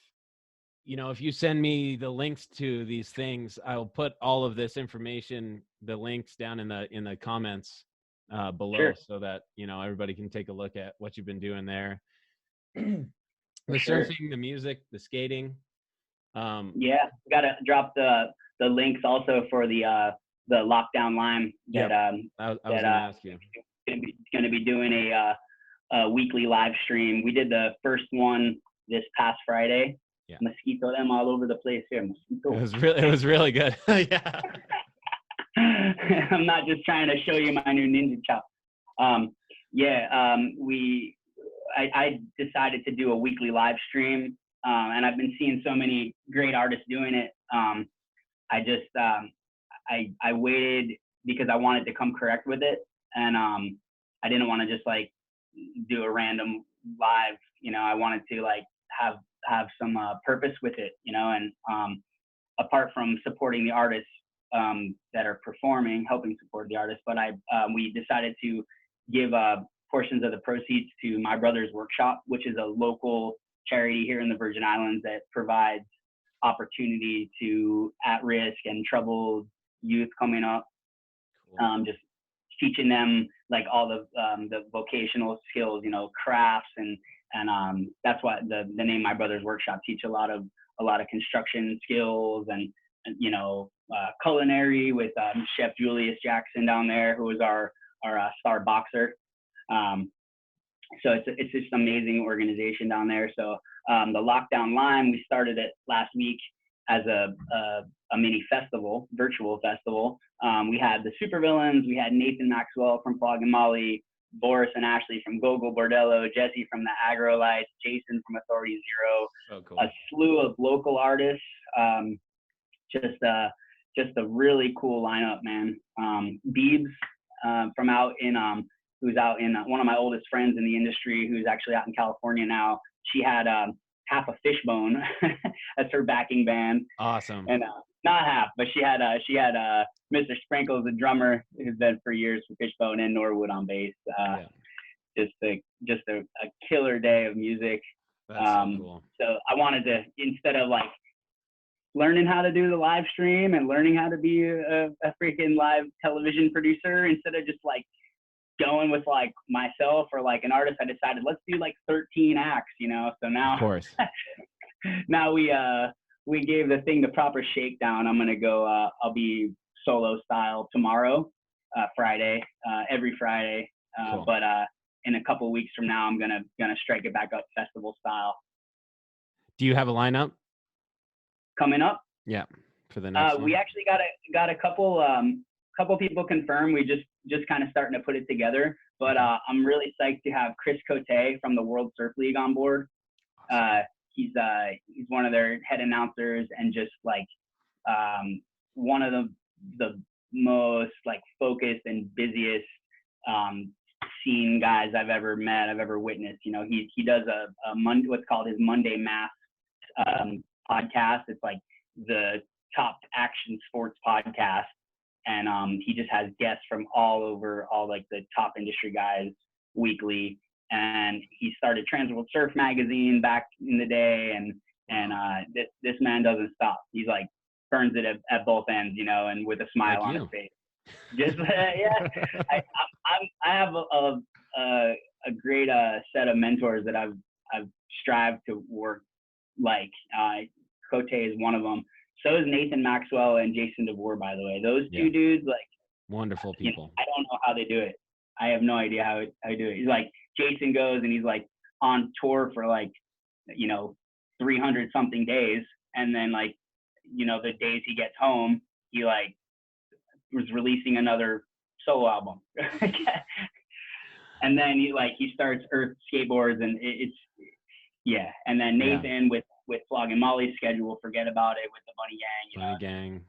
you send me the links to these things, I'll put all of this information, the links down in the comments below, sure. so that, you know, everybody can take a look at what you've been doing there. The sure. surfing, the music, the skating. Yeah, gotta drop the links also for the Lockdown Lime that I was gonna ask you. Going to be doing a weekly live stream. We did the first one this past Friday. Yeah. Mosquito them all over the place here. Mosquito. It was really good. Yeah. I'm not just trying to show you my new ninja chop. I decided to do a weekly live stream, and I've been seeing so many great artists doing it. I waited because I wanted to come correct with it, and I didn't want to just like do a random live. You know, I wanted to like have some purpose with it. You know, and apart from supporting the artists that are performing, helping support the artists, but we decided to give portions of the proceeds to My Brother's Workshop, which is a local charity here in the Virgin Islands that provides opportunity to at-risk and troubled youth coming up. Cool. Just teaching them like all the vocational skills, you know, crafts, and that's why the name My Brother's Workshop. Teach a lot of construction skills and you know, culinary with Chef Julius Jackson down there, who is our star boxer. So it's just an amazing organization down there. So the Lockdown Lime, we started it last week as a mini festival, virtual festival. We had the Supervillains, we had Nathan Maxwell from Fog and Molly, Boris and Ashley from Gogo Bordello, Jesse from the Agrolites, Jason from Authority Zero, so cool. A slew of local artists. Just a really cool lineup, man. Beebs from out in who's out in one of my oldest friends in the industry, who's actually out in California now. She had half a Fishbone as her backing band. Awesome. And not half, but she had Mr. Sprinkles, the drummer, who's been for years for Fishbone, and Norwood on bass. Just a killer day of music. That's so cool. So I wanted to, instead of like learning how to do the live stream and learning how to be a freaking live television producer, instead of just like going with like myself or like an artist, I decided let's do like 13 acts, you know. So now, of course, now we gave the thing the proper shakedown. I'm gonna go. I'll be solo style tomorrow, Friday, every Friday. Cool. But in a couple of weeks from now, I'm gonna strike it back up festival style. Do you have a lineup coming up? Yeah, for the next one. We actually got a couple people confirmed. We just kind of starting to put it together. But I'm really psyched to have Chris Cote from the World Surf League on board. Awesome. He's one of their head announcers, and just like one of the most like focused and busiest scene guys I've ever met, I've ever witnessed. You know, he does a what's called his Monday Math podcast. It's like the top action sports podcast, and he just has guests from all over, all like the top industry guys weekly. And he started Transworld Surf magazine back in the day, and this man doesn't stop. He's like burns it at both ends, you know, and with a smile on his face. Just yeah, I have a great set of mentors that I've strived to work like. Cote is one of them. So is Nathan Maxwell and Jason DeVore, by the way. Those two dudes, like, wonderful people. I don't know how they do it. I have no idea how they do it. He's like, Jason goes and he's like on tour for like, 300 something days. And then like, the days he gets home, he like was releasing another solo album. And then he starts Earth Skateboards, and it's and then Nathan with Flog and Molly's schedule, forget about it, with the Bunny Gang. Bunny Gang.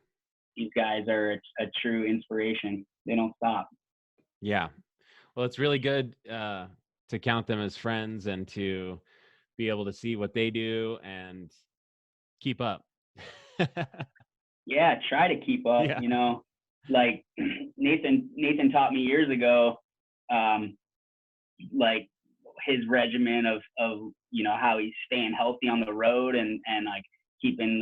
These guys are a true inspiration. They don't stop. Yeah. Well, it's really good to count them as friends and to be able to see what they do and keep up. Yeah, try to keep up. Yeah. Like Nathan taught me years ago, like his regimen of how he's staying healthy on the road and like keeping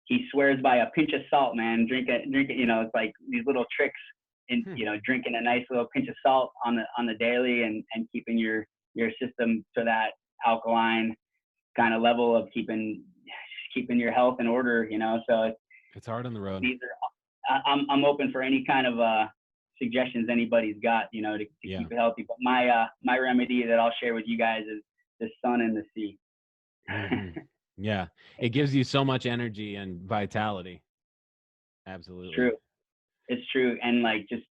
he swears by a pinch of salt, man. Drink it, it's like these little tricks in drinking a nice little pinch of salt on the daily and keeping your system to that alkaline kind of level of keeping your health in order, so it's hard on the road. I'm open for any kind of suggestions anybody's got, to keep it healthy. But my remedy that I'll share with you guys is the sun and the sea. Mm-hmm. Yeah, it gives you so much energy and vitality. Absolutely. It's true. And like just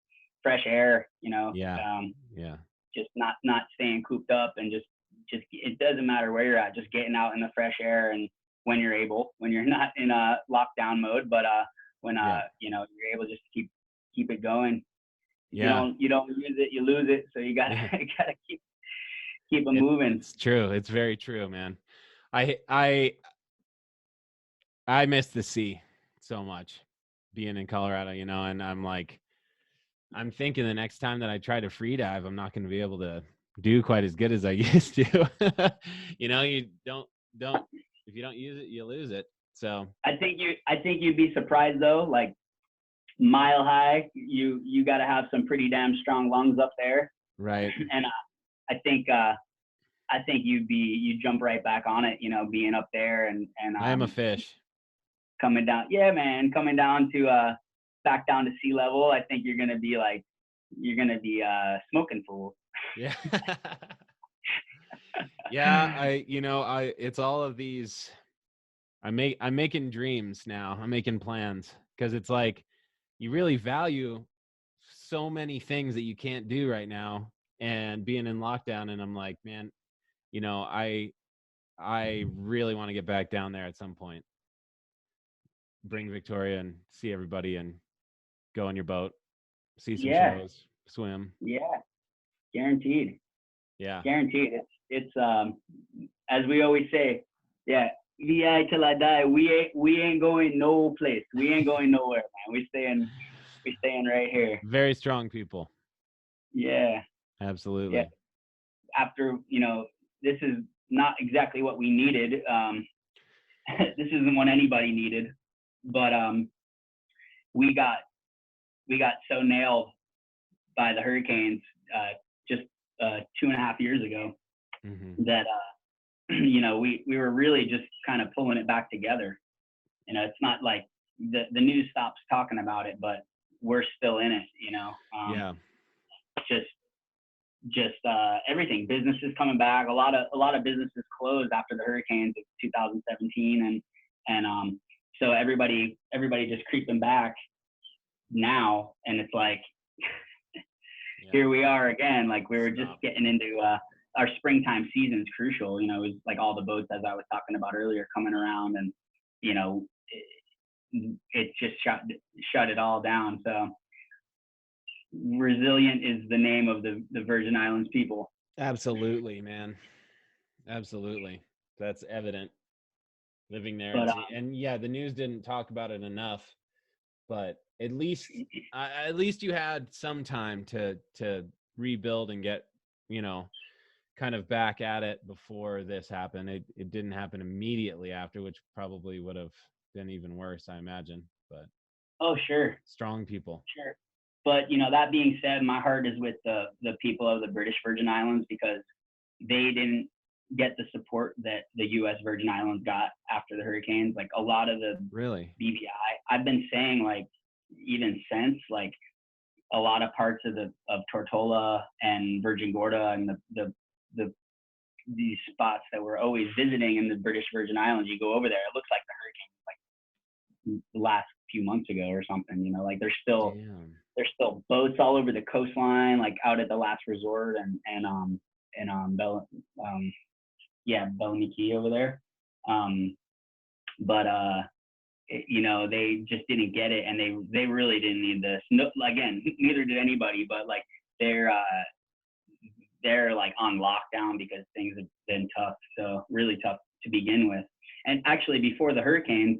fresh air, just not staying cooped up, and just it doesn't matter where you're at, just getting out in the fresh air, and when you're not in a lockdown mode, but when you're able just to keep it going. Yeah. You don't use it, you lose it. So you gotta keep it moving. It's true. It's very true, man. I miss the sea so much, being in Colorado, and I'm thinking the next time that I try to free dive, I'm not going to be able to do quite as good as I used to. You don't if you don't use it, you lose it. So I think you'd be surprised though, like Mile High, you got to have some pretty damn strong lungs up there. Right. And I think you jump right back on it, being up there and I am a fish. Coming down to back down to sea level. I think you're gonna be smoking fools. Yeah. Yeah, it's all of these. I'm making dreams now. I'm making plans, because it's like you really value so many things that you can't do right now, and being in lockdown. And I'm like, man, I really want to get back down there at some point. Bring Victoria and see everybody, and go on your boat, see some shows, swim. Yeah, guaranteed. Yeah, guaranteed. It's as we always say, VI till I die. We ain't going no place. We ain't going nowhere, man. We staying right here. Very strong people. Yeah, absolutely. Yeah. After this is not exactly what we needed. This isn't what anybody needed, but we got so nailed by the hurricanes just 2.5 years ago that we were really just kind of pulling it back together. It's not like the news stops talking about it, but we're still in it. Just everything. Businesses coming back. A lot of businesses closed after the hurricanes of 2017, and so everybody just creeping back now, and it's like here we are again. Like we were just getting into our springtime season's crucial. It was like all the boats, as I was talking about earlier, coming around, and it just shut it all down. So resilient is the name of the Virgin Islands people. Absolutely, man. Absolutely. That's evident living there. But, and the news didn't talk about it enough, but at least you had some time to rebuild and get, kind of back at it before this happened. It didn't happen immediately after, which probably would have been even worse, I imagine. But oh, sure. Strong people. Sure. But, that being said, my heart is with the people of the British Virgin Islands, because they didn't get the support that the U.S. Virgin Islands got after the hurricanes. Like a lot of the Really? BVI, I've been saying like even since like a lot of parts of Tortola and Virgin Gorda and the these spots that we're always visiting in the British Virgin Islands, you go over there, it looks like the hurricane like the last few months ago or something, you know, like there's still boats all over the coastline, like out at the last resort Beliniki over there. But you know, they just didn't get it, and they really didn't need this. No, again, neither did anybody, but like they're like on lockdown because things have been tough, so really tough to begin with. And actually, before the hurricanes,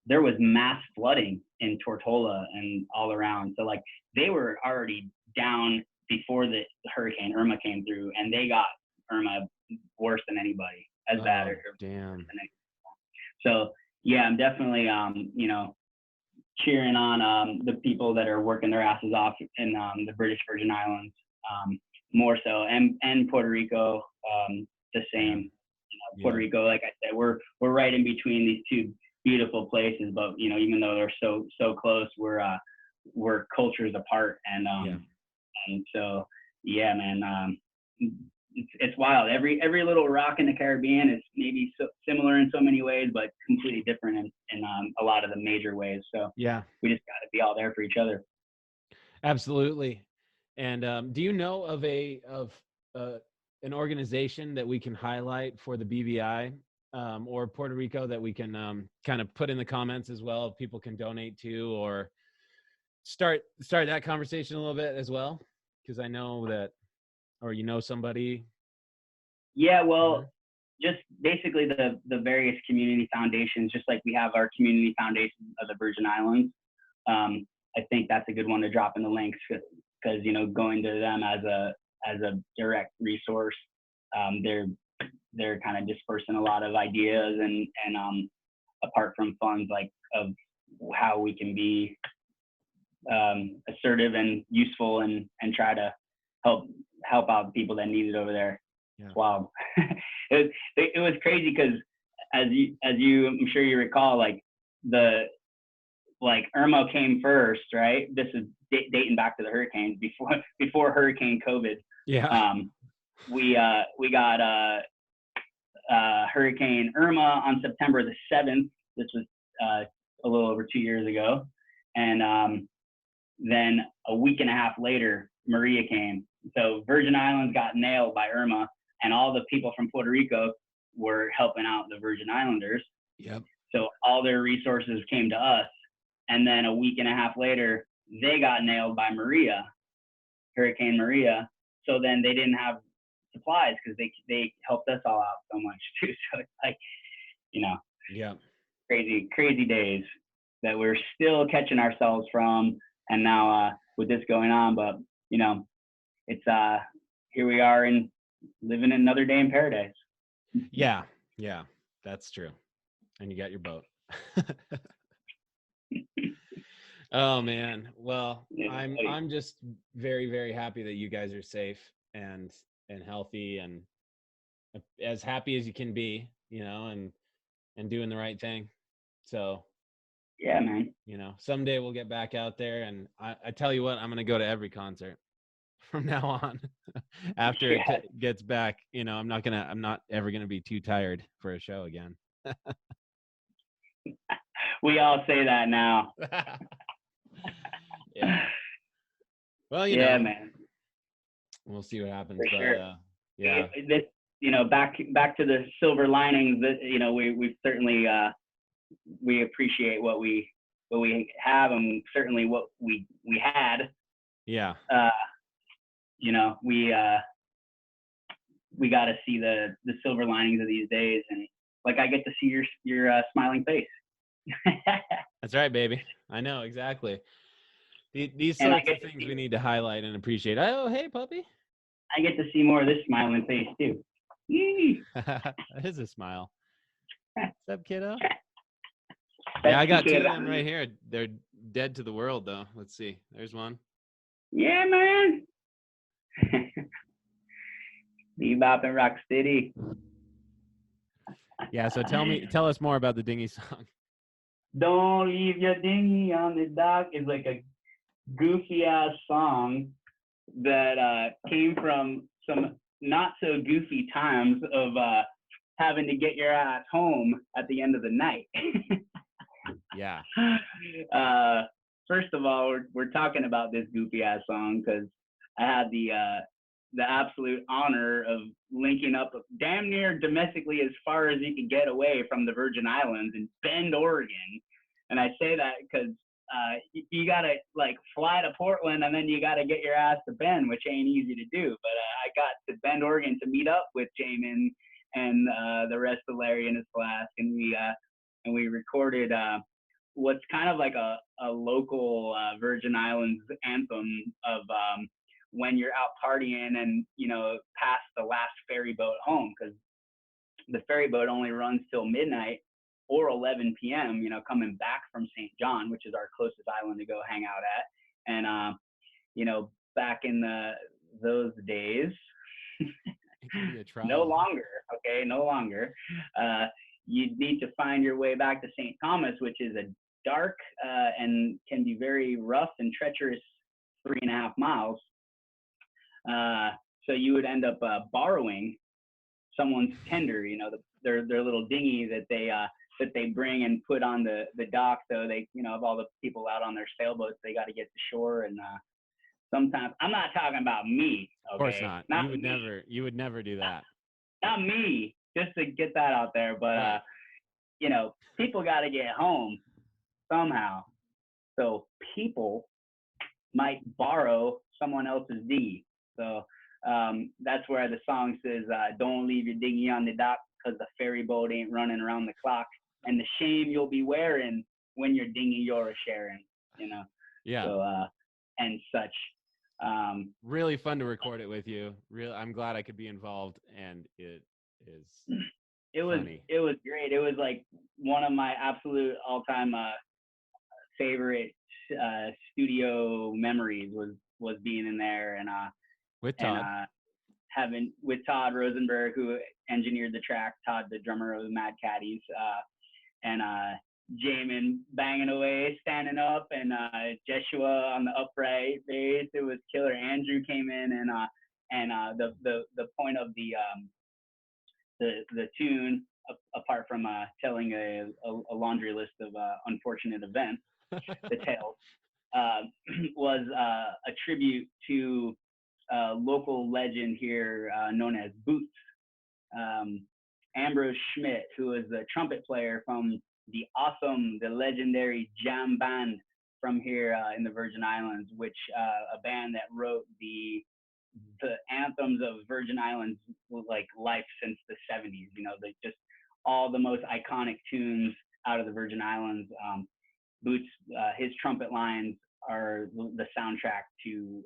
there was mass flooding in Tortola and all around. So like they were already down before the Hurricane Irma came through, and they got Irma worse than anybody, as bad or damn. So yeah, I'm definitely you know, cheering on the people that are working their asses off in the British Virgin Islands, more so, and Puerto Rico, the same. You know, Puerto Rico, like I said, we're right in between these two beautiful places, but you know, even though they're so close, we're cultures apart, and so yeah, man, it's wild. Every little rock in the Caribbean is maybe similar in so many ways, but completely different in a lot of the major ways. So yeah, we just got to be all there for each other. Absolutely. And do you know of an organization that we can highlight for the BVI or Puerto Rico that we can kind of put in the comments as well? People can donate to, or start that conversation a little bit as well, because I know that, or you know somebody. Yeah, well, just basically the various community foundations, just like we have our community foundation of the Virgin Islands. I think that's a good one to drop in the links, because you know, going to them as a direct resource, they're kind of dispersing a lot of ideas and apart from funds, like of how we can be assertive and useful and try to help out people that need it over there. Yeah. It's wild. It was crazy because as you I'm sure you recall, like Irma came first, right? This is dating back to the hurricanes before Hurricane COVID. Yeah. We got Hurricane Irma on September the 7th. This was a little over 2 years ago, and then a week and a half later, Maria came. So Virgin Islands got nailed by Irma, and all the people from Puerto Rico were helping out the Virgin Islanders. Yep. So all their resources came to us. And then a week and a half later, they got nailed by Hurricane Maria. So then they didn't have supplies because they helped us all out so much too. So it's like, you know, yeah, crazy days that we're still catching ourselves from. And now with this going on, but you know, it's here we are and living another day in paradise. Yeah, that's true. And you got your boat. Oh man, well, I'm just very, very happy that you guys are safe and healthy and as happy as you can be, you know, and doing the right thing. So yeah, man, you know, someday we'll get back out there, and I tell you what, I'm gonna go to every concert from now on. After it gets back, you know, I'm not ever gonna be too tired for a show again. We all say that now. Yeah. Well, you know, man. We'll see what happens. For but sure. Yeah. This, you know, back to the silver linings. That, you know, we certainly we appreciate what we have, and certainly what we had. Yeah. You know, we got to see the silver linings of these days, and like I get to see your smiling face. That's right, baby. I know exactly. These sorts of things we need to highlight and appreciate. Oh, hey, puppy. I get to see more of this smiling face too. That is a smile. What's up, kiddo? Yeah, I got two of them right here. They're dead to the world, though. Let's see. There's one. Yeah, man. Bebop and Rocksteady. Yeah. So tell us more about the Dingy song. Don't leave your dinghy on the dock is like a goofy ass song that came from some not so goofy times of having to get your ass home at the end of the night. Yeah. First of all, we're talking about this goofy ass song because I had the absolute honor of linking up damn near domestically as far as you could get away from the Virgin Islands in Bend, Oregon. And I say that because you gotta like fly to Portland and then you gotta get your ass to Bend, which ain't easy to do. But I got to Bend, Oregon to meet up with Jamin and the rest of Larry and his class, and we recorded what's kind of like a local Virgin Islands anthem of when you're out partying and past the last ferry boat home, because the ferry boat only runs till midnight or 11 p.m. Coming back from St. John, which is our closest island to go hang out at, and back in those days. No longer, okay, no longer. You need to find your way back to St. Thomas, which is a dark and can be very rough and treacherous 3.5 miles. So you would end up borrowing someone's tender, their little dinghy that they bring and put on the dock. So they, of all the people out on their sailboats, they got to get to shore. And sometimes, I'm not talking about me. Okay? Of course not. You would never do that. Not me, just to get that out there. But, people got to get home somehow. So people might borrow someone else's dinghy. So that's where the song says, don't leave your dinghy on the dock because the ferry boat ain't running around the clock. And the shame you'll be wearing when your dinghy you're sharing, Yeah. So, and such. Really fun to record it with you. I'm glad I could be involved, and it is. It was great. It was like one of my absolute all-time favorite studio memories was being in there and with Todd. And with Todd Rosenberg, who engineered the track, Todd, the drummer of the Mad Caddies, and Jamin banging away, standing up, and Jeshua on the upright bass. It was killer. Andrew came in, and the point of the tune, apart from telling a laundry list of unfortunate events, the tales, was a tribute to a local legend here known as Boots. Ambrose Schmidt, who is the trumpet player from the legendary jam band from here in the Virgin Islands, which a band that wrote the anthems of Virgin Islands like life since the 70s. Just all the most iconic tunes out of the Virgin Islands. Boots, his trumpet lines are the soundtrack to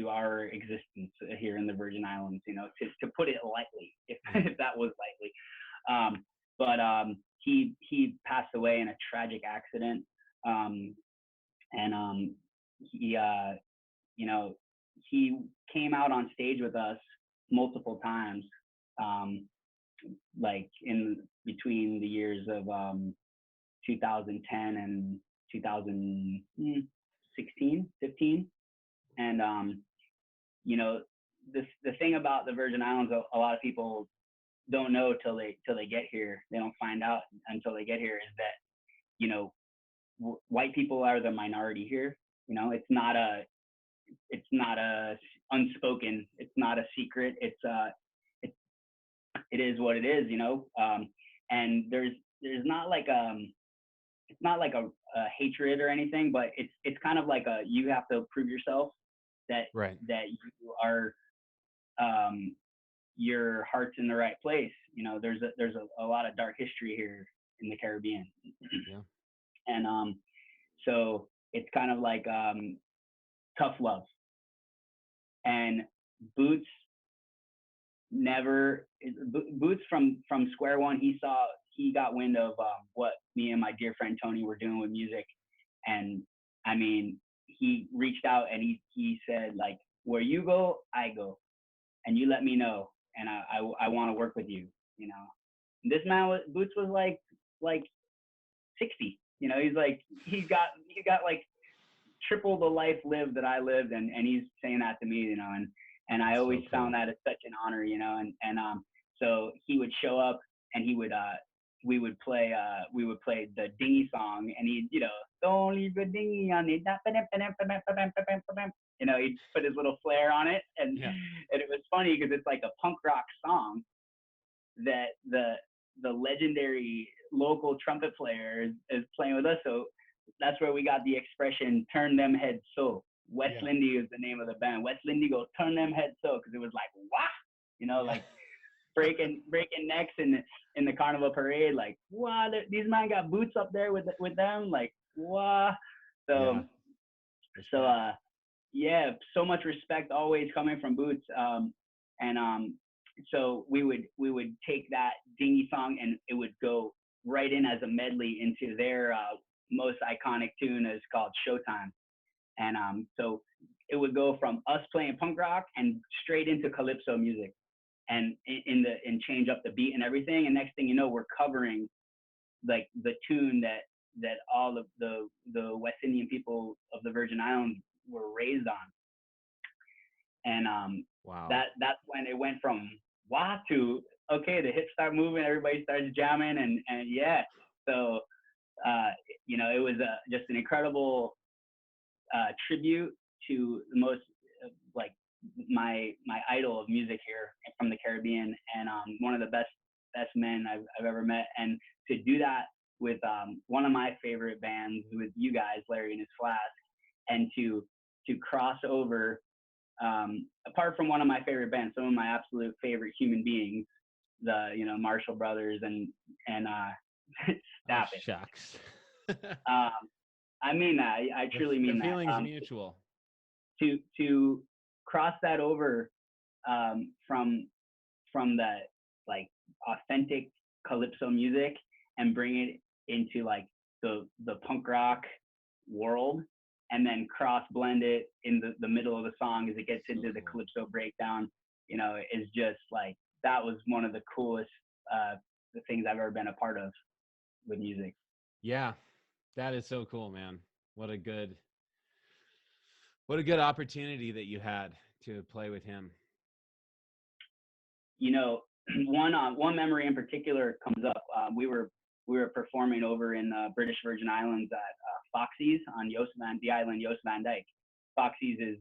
our existence here in the Virgin Islands, to put it lightly, if that was lightly. But he passed away in a tragic accident. He came out on stage with us multiple times, like in between the years of 2010 and 2016, 15. And the thing about the Virgin Islands, a lot of people don't know till they get here. They don't find out until they get here, is that white people are the minority here. It's not a unspoken. It's not a secret. It is what it is. And there's not like it's not like a hatred or anything, but it's kind of like you have to prove yourself that you are your heart's in the right place. There's a lot of dark history here in the Caribbean. Yeah. And so it's kind of like tough love. And Boots from square one, he got wind of what me and my dear friend Tony were doing with music. And I mean, he reached out and he said, like, where you go, I go, and you let me know. And I want to work with you, This man Boots was like 60. You know, he got like triple the life lived that I lived, and he's saying that to me, you know, and I always found that as such an honor, you know, and so he would show up and we would play the dingy song, and he'd, you know, don't leave a dingy on it, you know, he'd put his little flair on it, and it was funny because it's like a punk rock song that the legendary local trumpet player is playing with us. So that's where we got the expression "turn them heads so." West Lindy is the name of the band. West Lindy goes "turn them heads so," because it was like, wah, you know, like breaking necks in the carnival parade, like, wow, these men got Boots up there with them, like, wow. So so much respect always coming from Boots. So we would take that dingy song and it would go right in as a medley into their most iconic tune, is called Showtime. And so it would go from us playing punk rock and straight into calypso music, and change up the beat and everything. And next thing you know, we're covering like the tune that all of the West Indian people of the Virgin Islands were raised on. And that's when it went from wah to okay, the hips start moving, everybody starts jamming, and yeah. So you know, it was just an incredible tribute to the most like my idol of music here from the Caribbean, and one of the best men I've ever met. And to do that with one of my favorite bands, with you guys, Larry and his Flask, and to cross over, apart from one of my favorite bands, some of my absolute favorite human beings, the, you know, Marshall Brothers and stop it. Shucks. I mean that. I truly mean that. The feeling's mutual. To cross that over from the like authentic calypso music and bring it into like the punk rock world, and then cross blend it in the middle of the song as it gets into the calypso breakdown, you know, is just like, that was one of the coolest the things I've ever been a part of with music. Yeah, that is so cool, man. What a good opportunity that you had to play with him. You know, one memory in particular comes up. We were performing over in the British Virgin Islands at Foxy's on the island Jost Van Dyke. Foxy's is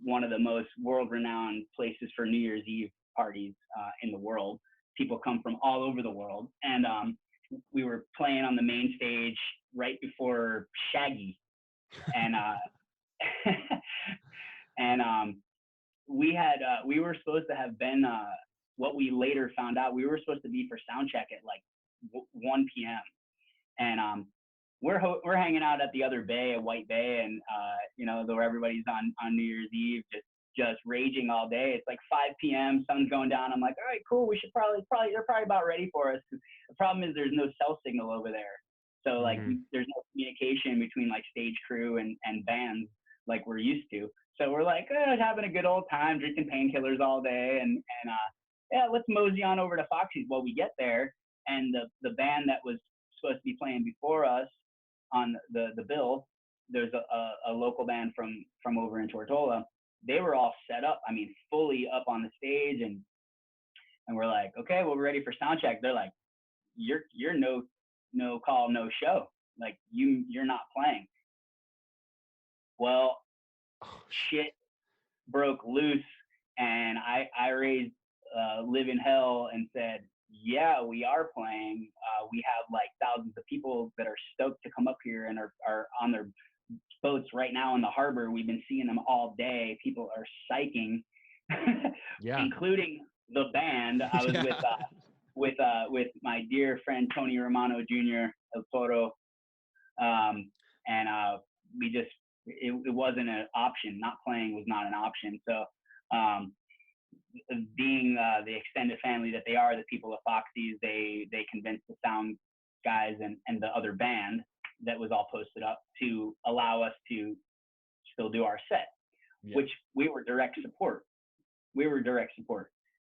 one of the most world-renowned places for New Year's Eve parties in the world. People come from all over the world, and we were playing on the main stage right before Shaggy, and we were supposed to have been what we later found out, we were supposed to be for sound check at like 1 p.m. and we're hanging out at the other bay, at White Bay, and you know, though everybody's on New Year's Eve just raging all day. It's like 5 p.m. sun's going down. I'm like, all right, cool, we should probably they're probably about ready for us. The problem is there's no cell signal over there, so like there's no communication between like stage crew and bands like we're used to. So we're like, having a good old time, drinking painkillers all day, and yeah, let's mosey on over to Foxy's. Well, we get there, and the band that was supposed to be playing before us on the bill, there's a local band from over in Tortola. They were all set up, I mean, fully up on the stage, and we're like, okay, well, we're ready for sound check. They're like, you're no call, no show. Like, you're not playing. Well, shit broke loose, and I raised Live in Hell and said, yeah, we are playing. We have like thousands of people that are stoked to come up here and are on their boats right now in the harbor. We've been seeing them all day. People are psyching, including the band. I was with my dear friend Tony Romano Jr. El Toro, and we just, it wasn't an option. Not playing was not an option. So being the extended family that they are, the people of Foxy's, they convinced the sound guys and the other band that was all posted up to allow us to still do our set, which we were direct support.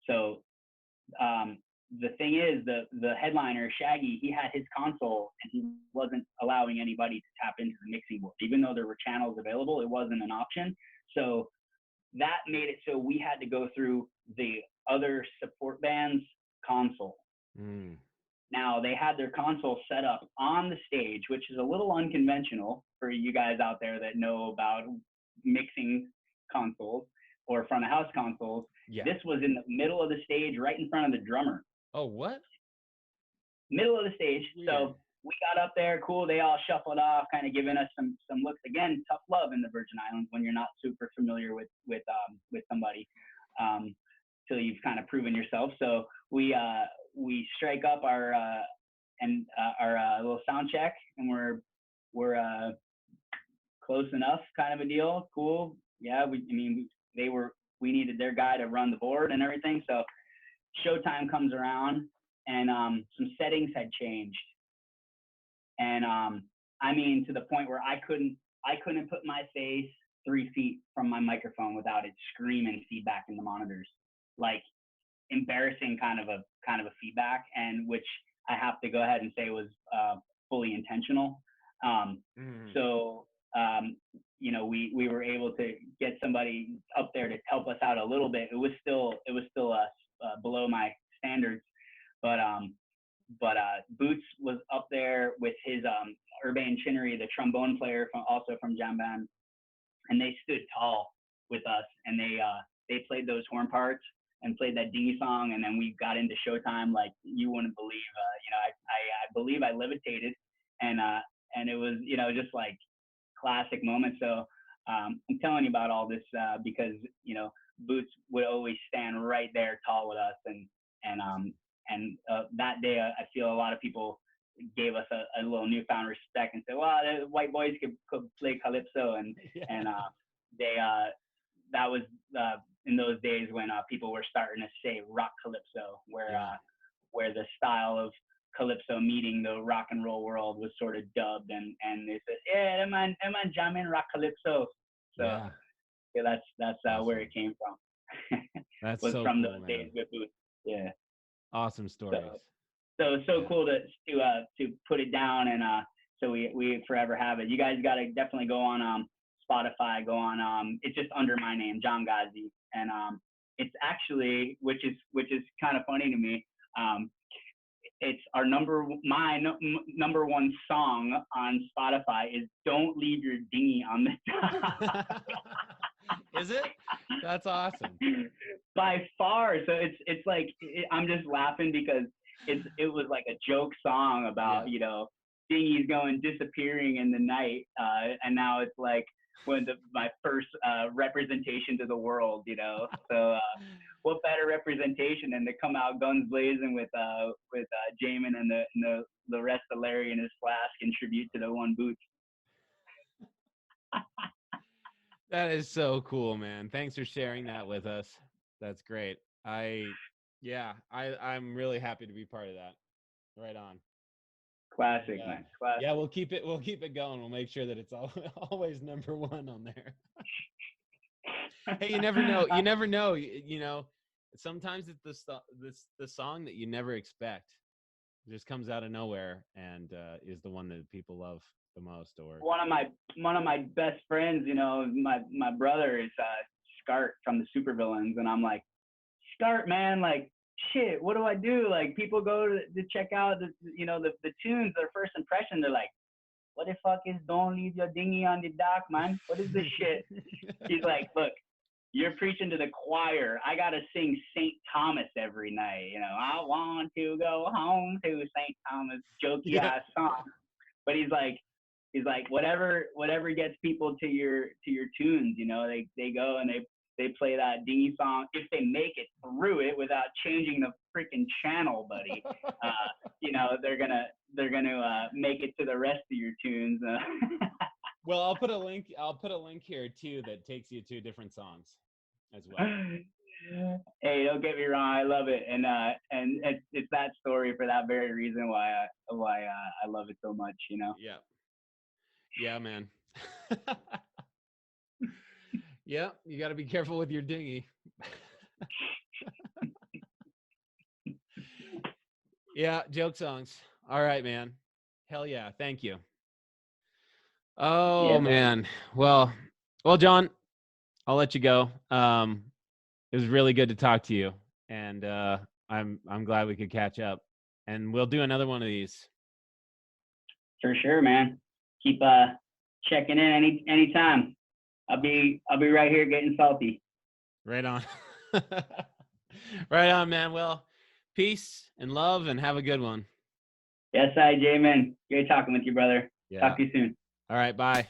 So the thing is, the headliner Shaggy, he had his console and he wasn't allowing anybody to tap into the mixing board, even though there were channels available. It wasn't an option. So that made it so we had to go through the other support band's console. Now they had their console set up on the stage, which is a little unconventional for you guys out there that know about mixing consoles or front of house consoles. Yeah. This was in the middle of the stage, right in front of the drummer. Oh, what? Middle of the stage. Weird. So we got up there, cool. They all shuffled off, kind of giving us some looks. Again, tough love in the Virgin Islands when you're not super familiar with somebody, till you've kind of proven yourself. So we strike up our little sound check, and we're close enough, kind of a deal. Cool. Yeah. We needed their guy to run the board and everything. So showtime comes around, and some settings had changed. And to the point where I couldn't put my face 3 feet from my microphone without it screaming feedback in the monitors, like embarrassing kind of a feedback, and which I have to go ahead and say was fully intentional. So we were able to get somebody up there to help us out a little bit. It was still below my standards, but Boots was up there with his Urban Chinnery, the trombone player from Jam Band, and they stood tall with us, and they played those horn parts and played that dingy song, and then we got into showtime like you wouldn't believe. I believe I levitated, and it was just like classic moment. So I'm telling you about all this because Boots would always stand right there tall with us, and that day I feel a lot of people gave us a little newfound respect and said, well, the white boys could play calypso, and that was in those days when people were starting to say rock calypso, where the style of calypso meeting the rock and roll world was sort of dubbed, and they said, yeah, that man jamming rock calypso. So that's awesome. Where it came from. That's was so from cool, those man. days with Boots. Yeah. Awesome stories. So cool to put it down, and so we forever have it. You guys got to definitely go on Spotify. Go on. It's just under my name, Jon Gazi, and it's actually, which is kind of funny to me. It's my number one song on Spotify is "Don't Leave Your Dinghy on the Dock." Is it? That's awesome. By far. So it's like I'm just laughing because it was like a joke song about dinghies disappearing in the night, and now it's like my first representation to the world. So what better representation than to come out guns blazing with Jamin and the rest of Larry and his Flask and tribute to the one Boots. That is so cool, man. Thanks for sharing that with us. That's great. I'm really happy to be part of that. Right on. Classic, man. Classic. Yeah, we'll keep it going. We'll make sure that it's always number one on there. Hey, you never know. Sometimes it's the song that you never expect. It just comes out of nowhere and is the one that people love the most. Or one of my best friends, my brother is Scart from the Supervillains, and I'm like, Scart, man, like, shit, what do I do? Like, people go to check out the tunes, their first impression, they're like, what the fuck is "Don't Leave Your Dinghy on the Dock," man? What is this shit? He's like, look, you're preaching to the choir. I gotta sing St. Thomas every night. I want to go home to St. Thomas, jokey ass song. But he's like, whatever gets people to your tunes, they go and they play that dingy song. If they make it through it without changing the freaking channel, buddy, they're gonna make it to the rest of your tunes. Well, I'll put a link here too that takes you to different songs as well. Hey, don't get me wrong, I love it, and it's that story for that very reason why I love it so much. Yeah, man. Yeah, you got to be careful with your dinghy. Yeah, joke songs. All right, man. Hell yeah. Thank you. Oh Yeah. man. Well, John, I'll let you go. It was really good to talk to you, and I'm glad we could catch up, and we'll do another one of these. For sure, man. Keep checking in anytime. I'll be right here getting salty. Right on. Right on, man. Well, peace and love, and have a good one. Yes, I, J-Man. Great talking with you, brother. Yeah. Talk to you soon. All right. Bye.